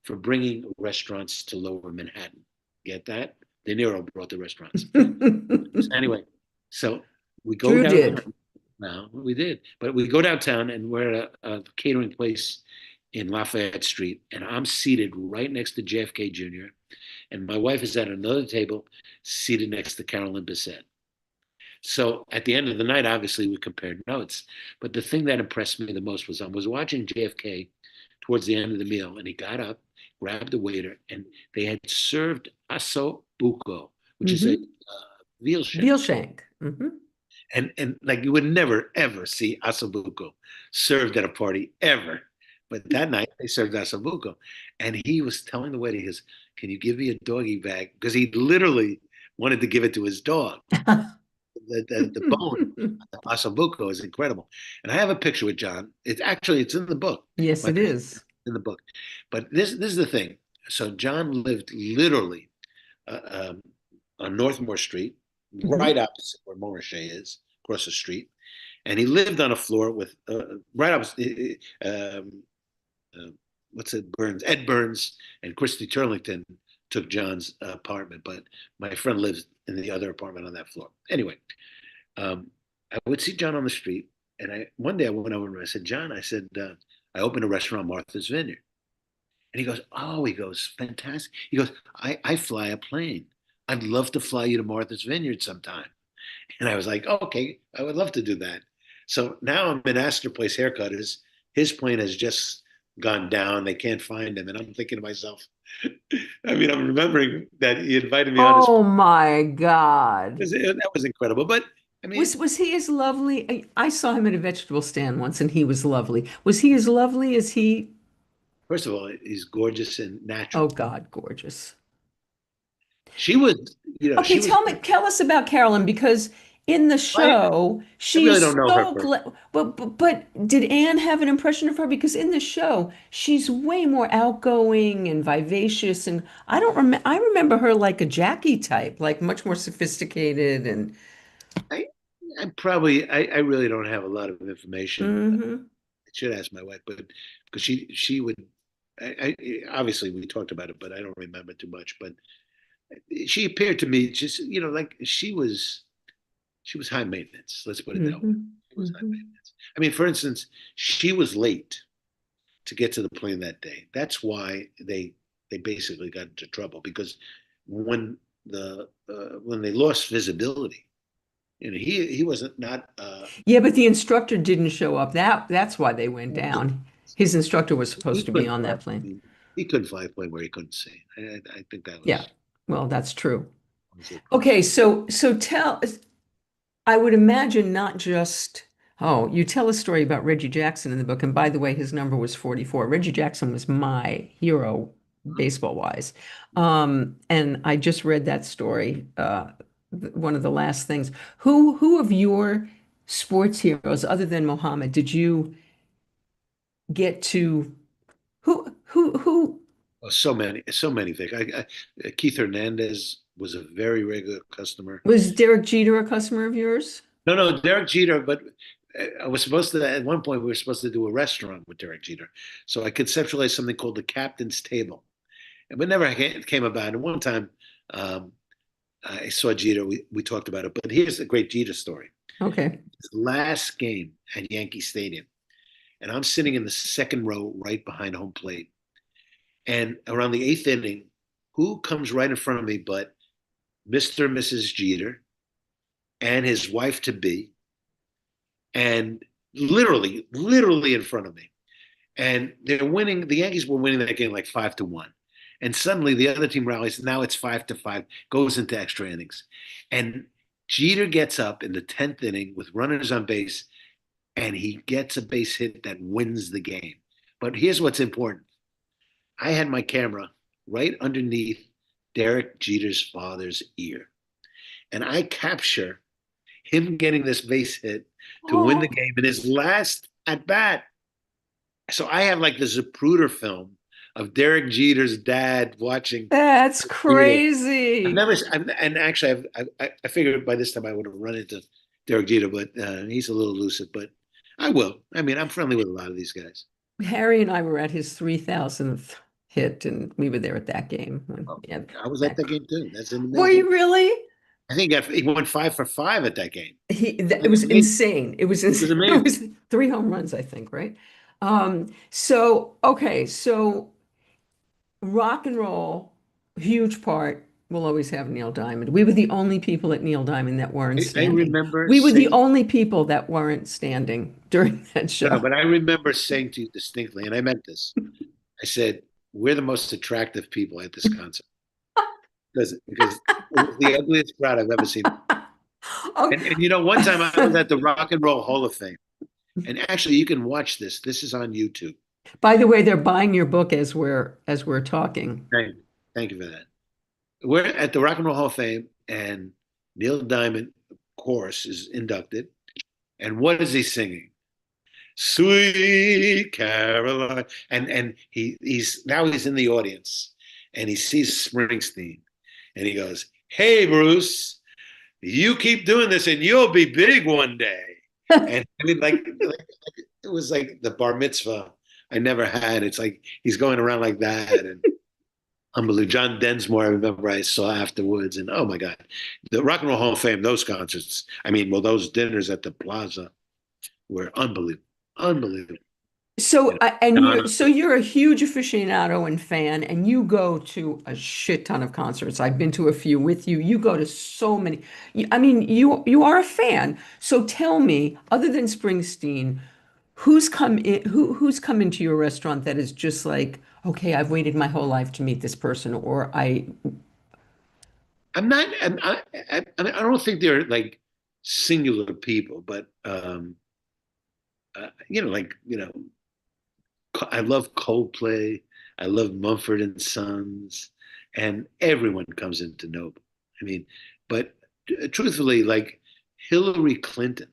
for bringing restaurants to Lower Manhattan. Get that? De Niro brought the restaurants. Anyway, so we go Drew did. downtown. Now we did, but we go downtown and we're at a catering place in Lafayette Street, and I'm seated right next to JFK Jr. and my wife is at another table, seated next to Carolyn Bissett. So at the end of the night, obviously we compared notes. But the thing that impressed me the most was I was watching JFK towards the end of the meal, and he got up, grabbed the waiter, and they had served asso buco, which is a Hmm. veal shank. Veal shank. And like you would never ever see asabuco served at a party ever. But that night they served asabuco, and he was telling the waiter, he goes, "Can you give me a doggy bag?" Because he literally wanted to give it to his dog. The bone of asabuco is incredible, and I have a picture with John. It's in the book. Yes, My it picture is. in the book, but this is the thing. So John lived literally uh, um, on Northmore Street, right Hmm. opposite where Morrissey is, across the street. And he lived on a floor with right opposite, uh, what's it, Burns, Ed Burns and Christy Turlington took John's apartment, but my friend lives in the other apartment on that floor. Anyway, I would see John on the street, and one day I went over and I said, John, I said, I opened a restaurant, Martha's Vineyard. And he goes, oh, he goes, fantastic. He goes, I fly a plane. I'd love to fly you to Martha's Vineyard sometime. And I was like, oh, okay, I would love to do that. So now I'm in Astor Place Haircutters. His plane has just gone down. They can't find him. And I'm thinking to myself, I mean, I'm remembering that he invited me on his, Oh my God. that was incredible. But I mean, Was he as lovely? I saw him at a vegetable stand once and he was lovely. Was he as lovely as he? first of all, he's gorgeous and Oh natural. God, gorgeous. She was, Okay, she was, tell us about Carolyn because in the I, show I really don't she's know her so person. but did Anne have an impression of her? Because in the show she's way more outgoing and vivacious, and I remember her like a Jackie type, like much more sophisticated and I, I really don't have a lot of information. hmm. I should ask my wife, but because she would, obviously we talked about it, but I don't remember too much. But she appeared to me just like she was high maintenance. Let's put it that way. Hmm. She was high Hmm. maintenance. I mean, for instance, she was late to get to the plane that day. That's why they basically got into trouble because when when they lost visibility, he wasn't not Yeah, but the instructor didn't show up. That's why they went down. His instructor was supposed he to be couldn't on fly that a plane. plane. He couldn't fly a plane where he couldn't see. I think that Yeah, well, that's true. was the problem. Okay, so tell, I would imagine not just, oh, you tell a story about Reggie Jackson in the book, and by the way, his number was 44. Reggie Jackson was my hero, baseball wise. And I just read that story, one of the last things. Who of your sports heroes, other than Muhammad, did you get to who Oh, so many things. Keith Hernandez was a very regular customer. was Derek Jeter a customer of yours? No, no, Derek Jeter, but I was supposed to, at one point, we were supposed to do a restaurant with Derek Jeter. So I conceptualized something called the Captain's Table. And it never came about. And one time um, I saw Jeter, we talked about it. But here's a great Jeter story. Okay. His last game at Yankee Stadium, and I'm sitting in the second row right behind home plate. And around the eighth inning, who comes right in front of me but Mr. and Mrs. Jeter and his wife to be, and literally in front of me. And they're winning. The Yankees were winning that game like 5-1. And suddenly the other team rallies. Now it's 5-5, goes into extra innings. And Jeter gets up in the 10th inning with runners on base, and he gets a base hit that wins the game. But here's what's important. I had my camera right underneath Derek Jeter's father's ear. And I capture him getting this base hit to win the Oh, game in his last at bat. So I have like the Zapruder film of Derek Jeter's dad watching that's Jeter. I've crazy. never, and actually, I figured by this time I would have run into Derek Jeter, but he's a little elusive. But I will. I mean, I'm friendly with a lot of these guys. Harry and I were at his 3000th hit, and we were there at that game. Well, Yeah, I was at that. that game too. That's an Were amazing. you really? I think he went 5 for 5 at that game. It It was was amazing. insane. It was It was it amazing. was three home runs, I think, right? So okay, so rock and roll, huge part. We'll always have Neil Diamond. We were the only people at Neil Diamond that weren't I standing. remember We were the saying, only people that weren't standing during that no, no, show. but I remember saying to you distinctly, and I meant this. I said, we're the most attractive people at this concert because it was the ugliest crowd I've ever seen. Oh, And you know, one time I was at the Rock and Roll Hall of Fame, and actually, you can watch this. This is on YouTube. by the way, they're buying your book as we're talking. Thank you for that. We're at the Rock and Roll Hall of Fame, and Neil Diamond, of course, is inducted. And what is he singing? Sweet Caroline. And he's in the audience, and he sees Springsteen, and he goes, "Hey, Bruce, you keep doing this, and you'll be big one day." And I mean, like it was like the bar mitzvah I never had. It's like he's going around like that, and unbelievable. John Densmore, I remember I saw afterwards, and oh my God, the Rock and Roll Hall of Fame, those concerts. I mean, well, those dinners at the Plaza were unbelievable, unbelievable. You And know, you're a huge aficionado and fan, and you go to a shit ton of concerts. I've been to a few with you. You go to so many. I mean, you are a fan. So tell me, other than Springsteen, who's come into your restaurant that is just like, okay, I've waited my whole life to meet this person, or I I'm not. I don't think they're like singular people, but I love Coldplay. I love Mumford and Sons, and everyone comes into Nobu. I mean, but truthfully, like Hillary Clinton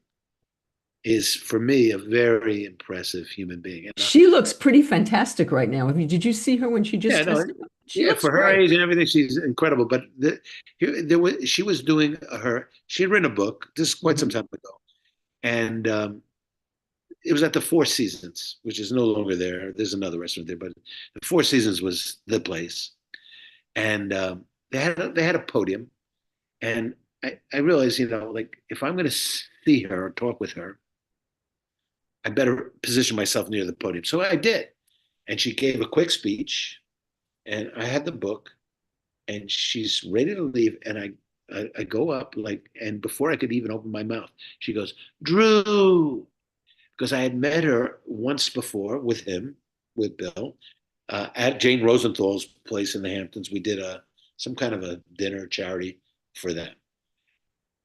is for me a very impressive human being. And she looks pretty fantastic right now. I mean, did you see her when she just yeah, no, tested? She yeah, looks for her great. age and everything, she's incredible. But she was doing she had written a book. This is quite some Mhm. time ago, and it was at the Four Seasons, which is no longer there. There's another restaurant there, but the Four Seasons was the place, and they had a podium, and I realized, like if I'm going to see her or talk with her, I better position myself near the podium. So I did, and she gave a quick speech, and I had the book, and she's ready to leave, and I go up like, and before I could even open my mouth, she goes, Drew, because I had met her once before with him, with Bill, at Jane Rosenthal's place in the Hamptons. We did some kind of a dinner charity for them.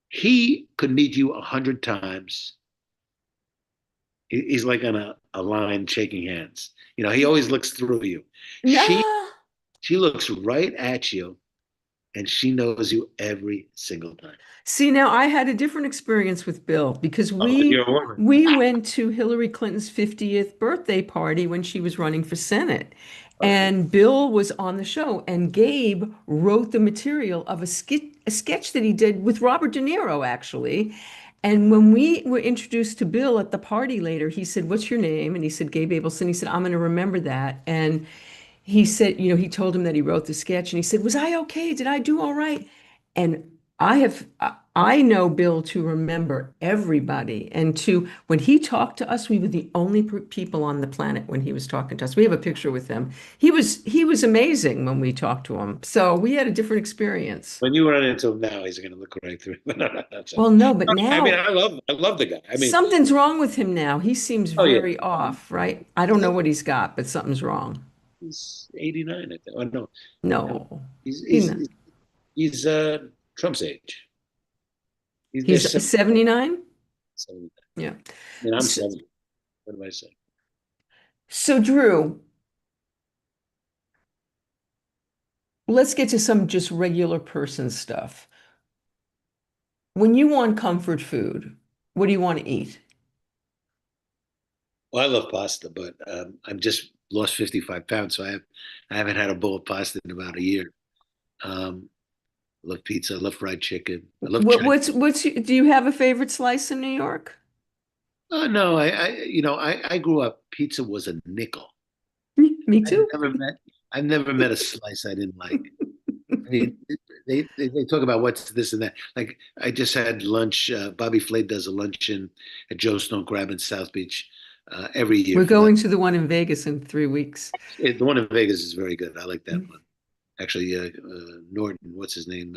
He could meet you 100 times. He's like on a line shaking hands. He always looks through you. She No. she looks right at you, and she knows you every single time. See, now I had a different experience with Bill because Oh, we you're a woman. we went to Hillary Clinton's 50th birthday party when she was running for Senate. Okay. And Bill was on the show, and Gabe wrote the material of a sketch that he did with Robert De Niro, actually. And when we were introduced to Bill at the party later, he said, "What's your name?" And he said, "Gabe Abelson." He said, "I'm going to remember that." And he said, he told him that he wrote the sketch, and he said, "Was I okay? Did I do all right?" And I know Bill to remember everybody, and to when he talked to us, we were the only people on the planet when he was talking to us. We have a picture with him. He was amazing when we talked to him. So we had a different experience. When you run into him now, he's going to look right through. No, no, that's Well, no, but I mean, now I love the guy. I mean, something's wrong with him now. He seems oh yeah, very off, right? I don't know what he's got, but something's wrong. he's 89, I think. Oh no, no, No, he's he, he's he's Trump's age. They're he's 79. 70. Yeah. I mean, I'm So, 70. What am I saying? so Drew, let's get to some just regular person stuff. When you want comfort food, what do you want to eat? Well, I love pasta, but I'm just lost 55 pounds, so I haven't had a bowl of pasta in about a year. Um, I love pizza. I love fried chicken. I love What, Chinese. do you have a favorite slice in New York? Oh no, I grew up. Pizza was a nickel. Me I've too. never met I've never met a slice I didn't like. I mean, they talk about what's this and that. Like I just had lunch. Bobby Flay does a luncheon at Joe's Stone Crab in South Beach every year We're for like going to the one in Vegas in 3 weeks. the one in Vegas is very good. I like that one. Actually, Norton, what's his name?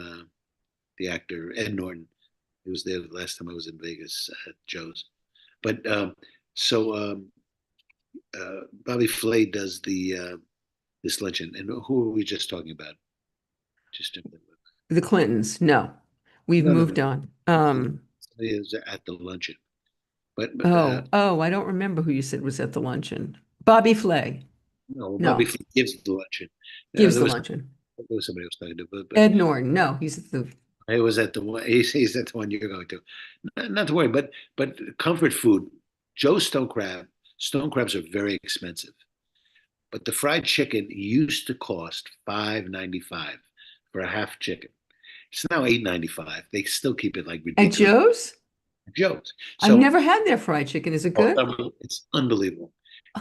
The actor Ed Norton. He was there the last time I was in Vegas at Joe's. But so Bobby Flay does the this luncheon, and who are we just talking about? Just The Clintons. No, we've no, no, no. moved on. Somebody is at the luncheon, but Oh, I don't remember who you said was at the luncheon. Bobby Flay. no, Bobby No, Flay gives the luncheon. gives There the was luncheon. somebody else talking to, but Ed Norton. No, he's at the. it was at the one. He's at the one you're going to. Not to worry, but comfort food. Joe's Stone crabs are very expensive, but the fried chicken used to cost $5.95 for a half chicken. It's now $8.95. They still keep it like At ridiculous. Joe's? Joe's. I've So never had their fried chicken. Is it oh, good? it's unbelievable.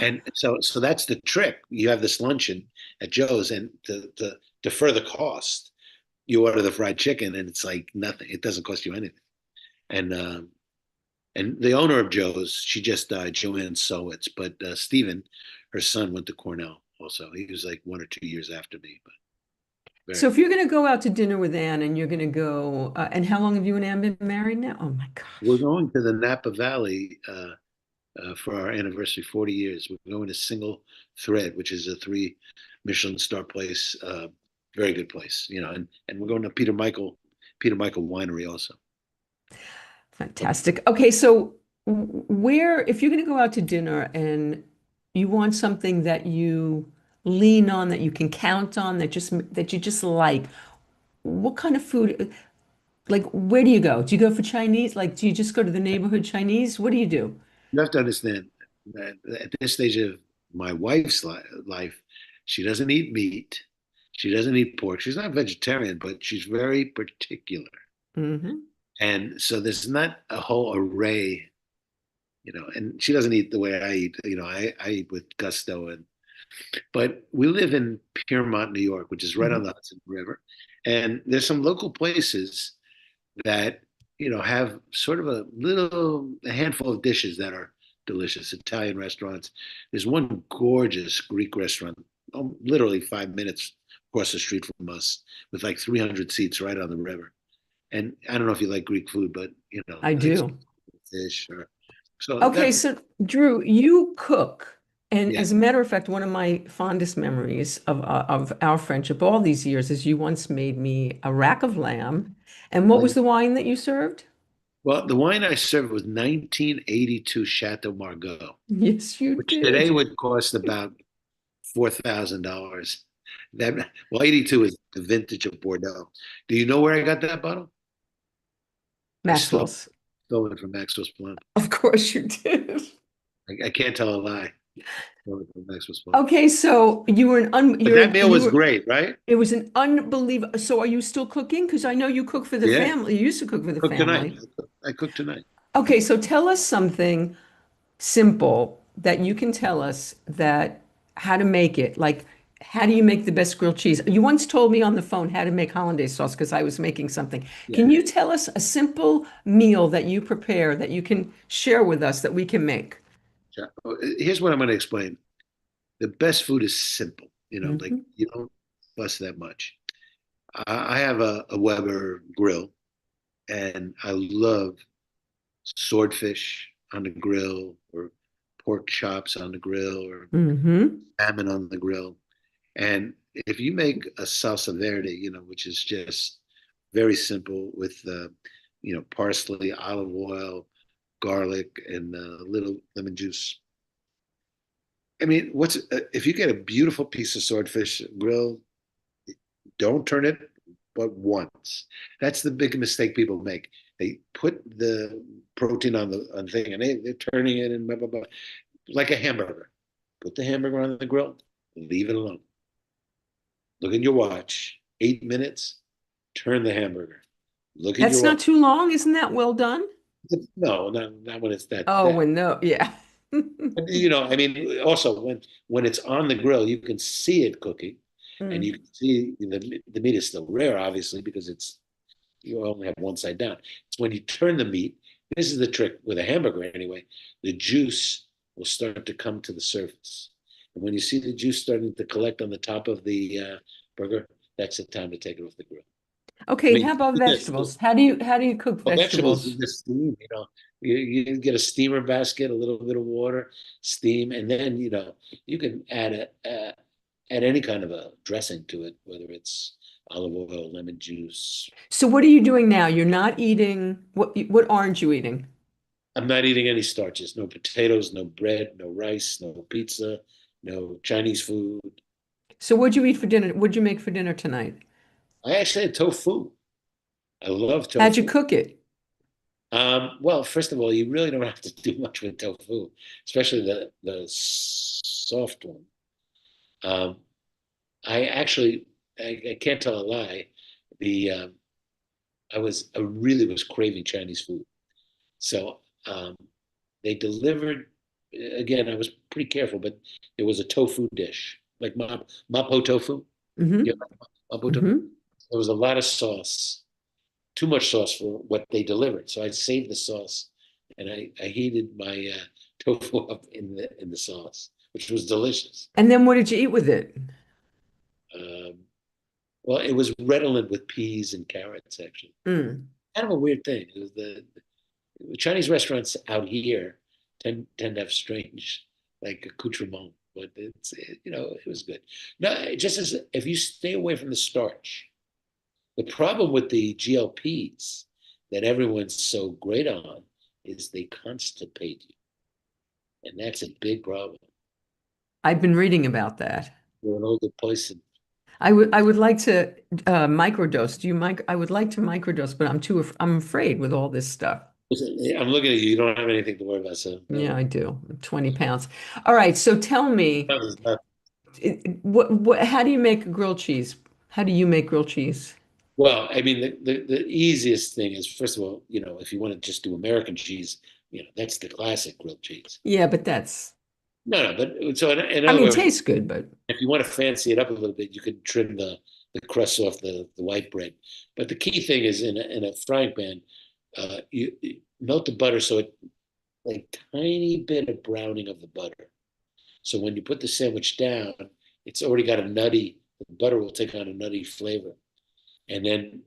And so that's the trick. You have this luncheon at Joe's, and to defer the cost, you order the fried chicken, and it's like nothing. It doesn't cost you anything. And and the owner of Joe's, she just died, Joanne Sowitz. But Stephen, her son, went to Cornell. Also, he was like 1 or 2 years after me. But So very, if you're going to go out to dinner with Anne and you're going to go, and how long have you and Anne been married now? Oh my we're gosh. going to the Napa Valley for our anniversary, 40 years. We're going to Single Thread, which is a three Michelin star place, very good place, and we're going to Peter Michael Winery also. Fantastic. Okay, so if you're going to go out to dinner and you want something that you lean on, that you can count on, that you just like, what kind of food, like where do you go? Do you go for Chinese? Like, do you just go to the neighborhood Chinese? What do you do? You have to understand that at this stage of my wife's life, she doesn't eat meat. She doesn't eat pork. She's not vegetarian, but she's very particular. Hmm. And so there's not a whole array, and she doesn't eat the way I eat. I eat with gusto. But we live in Piermont, New York, which is right on Hmm. the Hudson River. And there's some local places that, have sort of a handful of dishes that are delicious, Italian restaurants. There's one gorgeous Greek restaurant, literally 5 minutes across the street from us, with like 300 seats right on the river. And I don't know if you like Greek food, but I like do. fish or so Okay, that's so Drew, you cook. And yeah. as a matter of fact, one of my fondest memories of our friendship all these years is you once made me a rack of lamb. And what was the wine that you served? Well, the wine I served was 1982 Chateau Margaux, Yes, you which today did. would cost about $4,000. That well, 82 is the vintage of Bordeaux. Do you know where I got that bottle? I Maxwell's. stole it from Maxwell's Plum. Of course you did. I can't tell a lie. Stole it from Maxwell's Plum. Okay, so you were But that meal was great, right? it was an unbelievable. So are you still cooking? Because I know you cook for the Yeah. family. You used to cook for the Cook tonight. family. I cook tonight. Okay, so tell us something simple that you can tell us that how to make it. Like, how do you make the best grilled cheese? You once told me on the phone how to make hollandaise sauce because I was making something. Yeah. Can you tell us a simple meal that you prepare that you can share with us that we can make? Sure. Here's what I'm going to explain. The best food is simple. Like Mhm. you don't fuss that much. I have a Weber grill, and I love swordfish on the grill, or pork chops on the grill, or Hmm. salmon on the grill. And if you make a salsa verde, which is just very simple with, parsley, olive oil, garlic, and a little lemon juice. I mean, if you get a beautiful piece of swordfish grill, don't turn it but once. That's the big mistake people make. They put the protein on the thing, and they're turning it and blah blah blah, like a hamburger. Put the hamburger on the grill, leave it alone. Look at your watch. 8 minutes. Turn the hamburger. Look at your That's not watch. too long. Isn't that well done? No, not when it's that Oh, that. and no, yeah. But, I mean, also when it's on the grill, you can see it cooking, and you Mm. can see the meat is still rare, obviously, because you only have one side down. It's when you turn the meat. This is the trick with a hamburger, anyway. The juice will start to come to the surface, and when you see the juice starting to collect on the top of the burger, that's the time to take it off the grill. I Okay, mean, how about this. vegetables? How do you cook Well, vegetables, vegetables? you just steam, you get a steamer basket, a little bit of water, steam, and then, you can add any kind of a dressing to it, whether it's olive oil, lemon juice. So what are you doing now? You're not eating what aren't you eating? I'm not eating any starches, no potatoes, no bread, no rice, no pizza, no Chinese food. So what'd you eat for dinner? What'd you make for dinner tonight? I actually had tofu. I love How'd you tofu. cook it? Well, first of all, you really don't have to do much with tofu, especially the soft one. Um, I actually, I can't tell a lie. The I really was craving Chinese food, so they delivered. Again, I was pretty careful, but there was a tofu dish, like mapo tofu. Yeah, Mm-hmm. mapo tofu. Mm-hmm. There was a lot of sauce, too much sauce for what they delivered. So I saved the sauce, and I heated my tofu up in the sauce, which was delicious. And then what did you eat with it? Um, well, it was redolent with peas and carrots, actually. Mm. Kind of a weird thing. It was the Chinese restaurants out here tend to have strange, like accoutrement, but it was good. No, just as if you stay away from the starch. The problem with the GLPs that everyone's so great on is they constipate you, and that's a big problem. I've been reading about that. You're an older person. I would like to microdose. I would like to microdose, but I'm afraid with all this stuff. I'm looking at you. You don't have anything to worry about, so Yeah, no. I do. 20 pounds. All right, so tell me, how do you make grilled cheese? How do you make grilled cheese? Well, I mean, the easiest thing is, first of all, if you want to just do American cheese, that's the classic grilled cheese. Yeah, but that's, No, no, but so in I other mean, words, tastes good, but if you want to fancy it up a little bit, you could trim the crust off the white bread. But the key thing is in a frying pan, you melt the butter so it like tiny bit of browning of the butter. So when you put the sandwich down, it's already got the butter will take on a nutty flavor. And then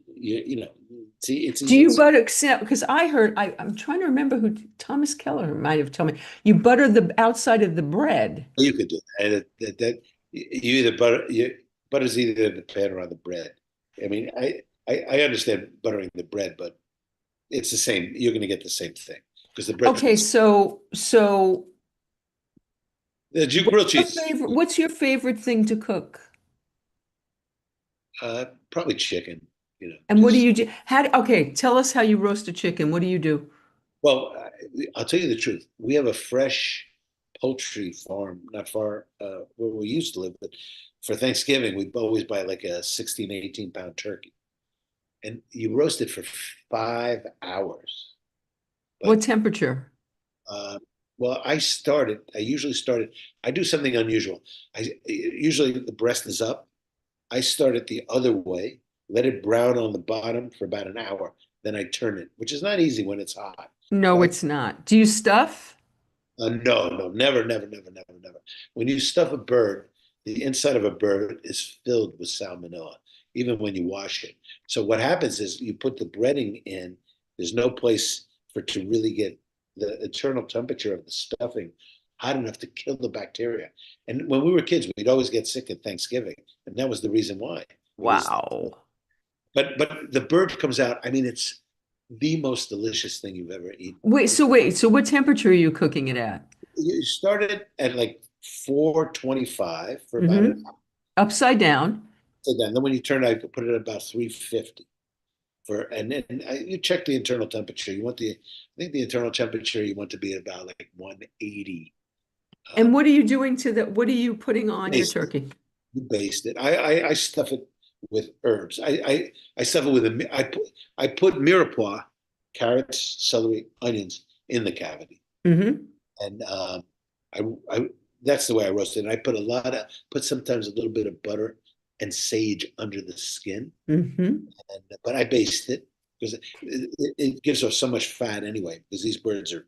see, it's do easy. you butter accept? Because I'm trying to remember who Thomas Keller might have told me. You butter the outside of the bread. You could do that. You either butter's either the pan or on the bread. I mean, I understand buttering the bread, but it's the same. You're going to get the same thing because the bread Okay, cooks. so The grilled cheese. what's your favorite thing to cook? Probably chicken, And what do just you do? Okay, tell us how you roast a chicken. What do you do? well, I'll tell you the truth. We have a fresh poultry farm not far where we used to live, but for Thanksgiving, we always buy like a 16, 18 pound turkey. And you roast it for 5 hours. What But temperature? uh, well, I usually started, I do something unusual. Usually the breast is up. I start it the other way, let it brown on the bottom for about an hour. Then I turn it, which is not easy when it's hot. No, But it's not. Do you stuff? no, no, never, never, never, never, never. When you stuff a bird, the inside of a bird is filled with salmonella, even when you wash it. So what happens is you put the breading in, there's no place for it to really get the internal temperature of the stuffing hot enough to kill the bacteria. And when we were kids, we'd always get sick at Thanksgiving, and that was the reason why. It was, Wow. but the bird comes out. I mean, it's the most delicious thing you've ever eaten. Wait, so what temperature are you cooking it at? You started at like 425 for about an Mm-hmm. Upside down. hour. Then when you turn it, I put it at about 350 for, and then you check the internal temperature. I think the internal temperature you want to be about like 180. And Um, what are you doing what are you putting on your baste it. turkey? You baste it. I stuff it with herbs. I stuff it with I put mirepoix, carrots, celery, onions in the cavity. Mm-hmm. And I, I that's the way I roast it. And I put sometimes a little bit of butter and sage under the skin, Mm-hmm. but I baste it because it gives us so much fat anyway. Because these birds are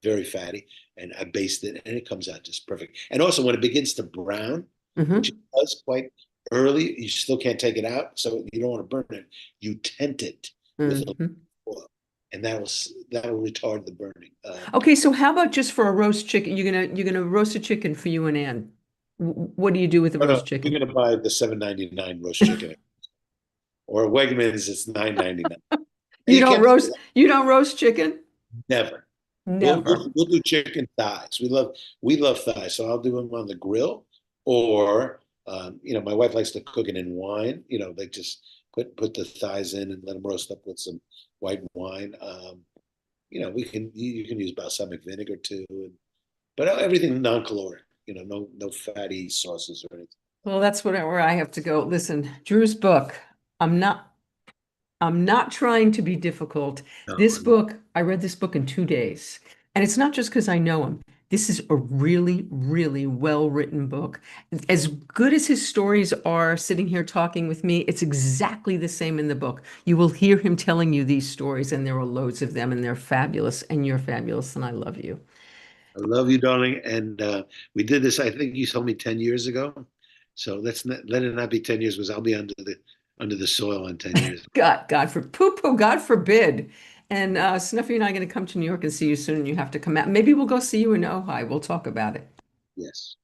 very fatty, and I baste it, and it comes out just perfect. And also, when it begins to brown, which it Mm-hmm. does quite early, you still can't take it out, so you don't want to burn it. You tent it with a little Mm-hmm. oil, and that will retard the burning. Okay, so how about just for a roast chicken? You're gonna roast a chicken for you and Ann. What do you do with the Oh no, roast we're chicken? gonna buy the 7.99 roast chicken, or Wegmans. It's 9.99. You You don't can't roast chicken? never. Never. We'll do chicken thighs. We love thighs, so I'll do them on the grill, or my wife likes to cook it in wine. Like just put the thighs in and let them roast up with some white wine. You can use balsamic vinegar too, but everything non-caloric. No fatty sauces or anything. Well, that's where I have to go. Listen, Drew's book. I'm not I'm not trying to be difficult. No, This book, I read this book in 2 days. And it's not just because I know him. This is a really, really well-written book. As good as his stories are sitting here talking with me, it's exactly the same in the book. You will hear him telling you these stories, and there are loads of them, and they're fabulous, and you're fabulous, and I love you. I love you, darling. And we did this. I think you told me 10 years ago. So let it not be 10 years, because I'll be under the soil in 10 years. God forbid. And Snuffy and I are going to come to New York and see you soon. You have to come out. Maybe we'll go see you in Ojai. We'll talk about it. Yes.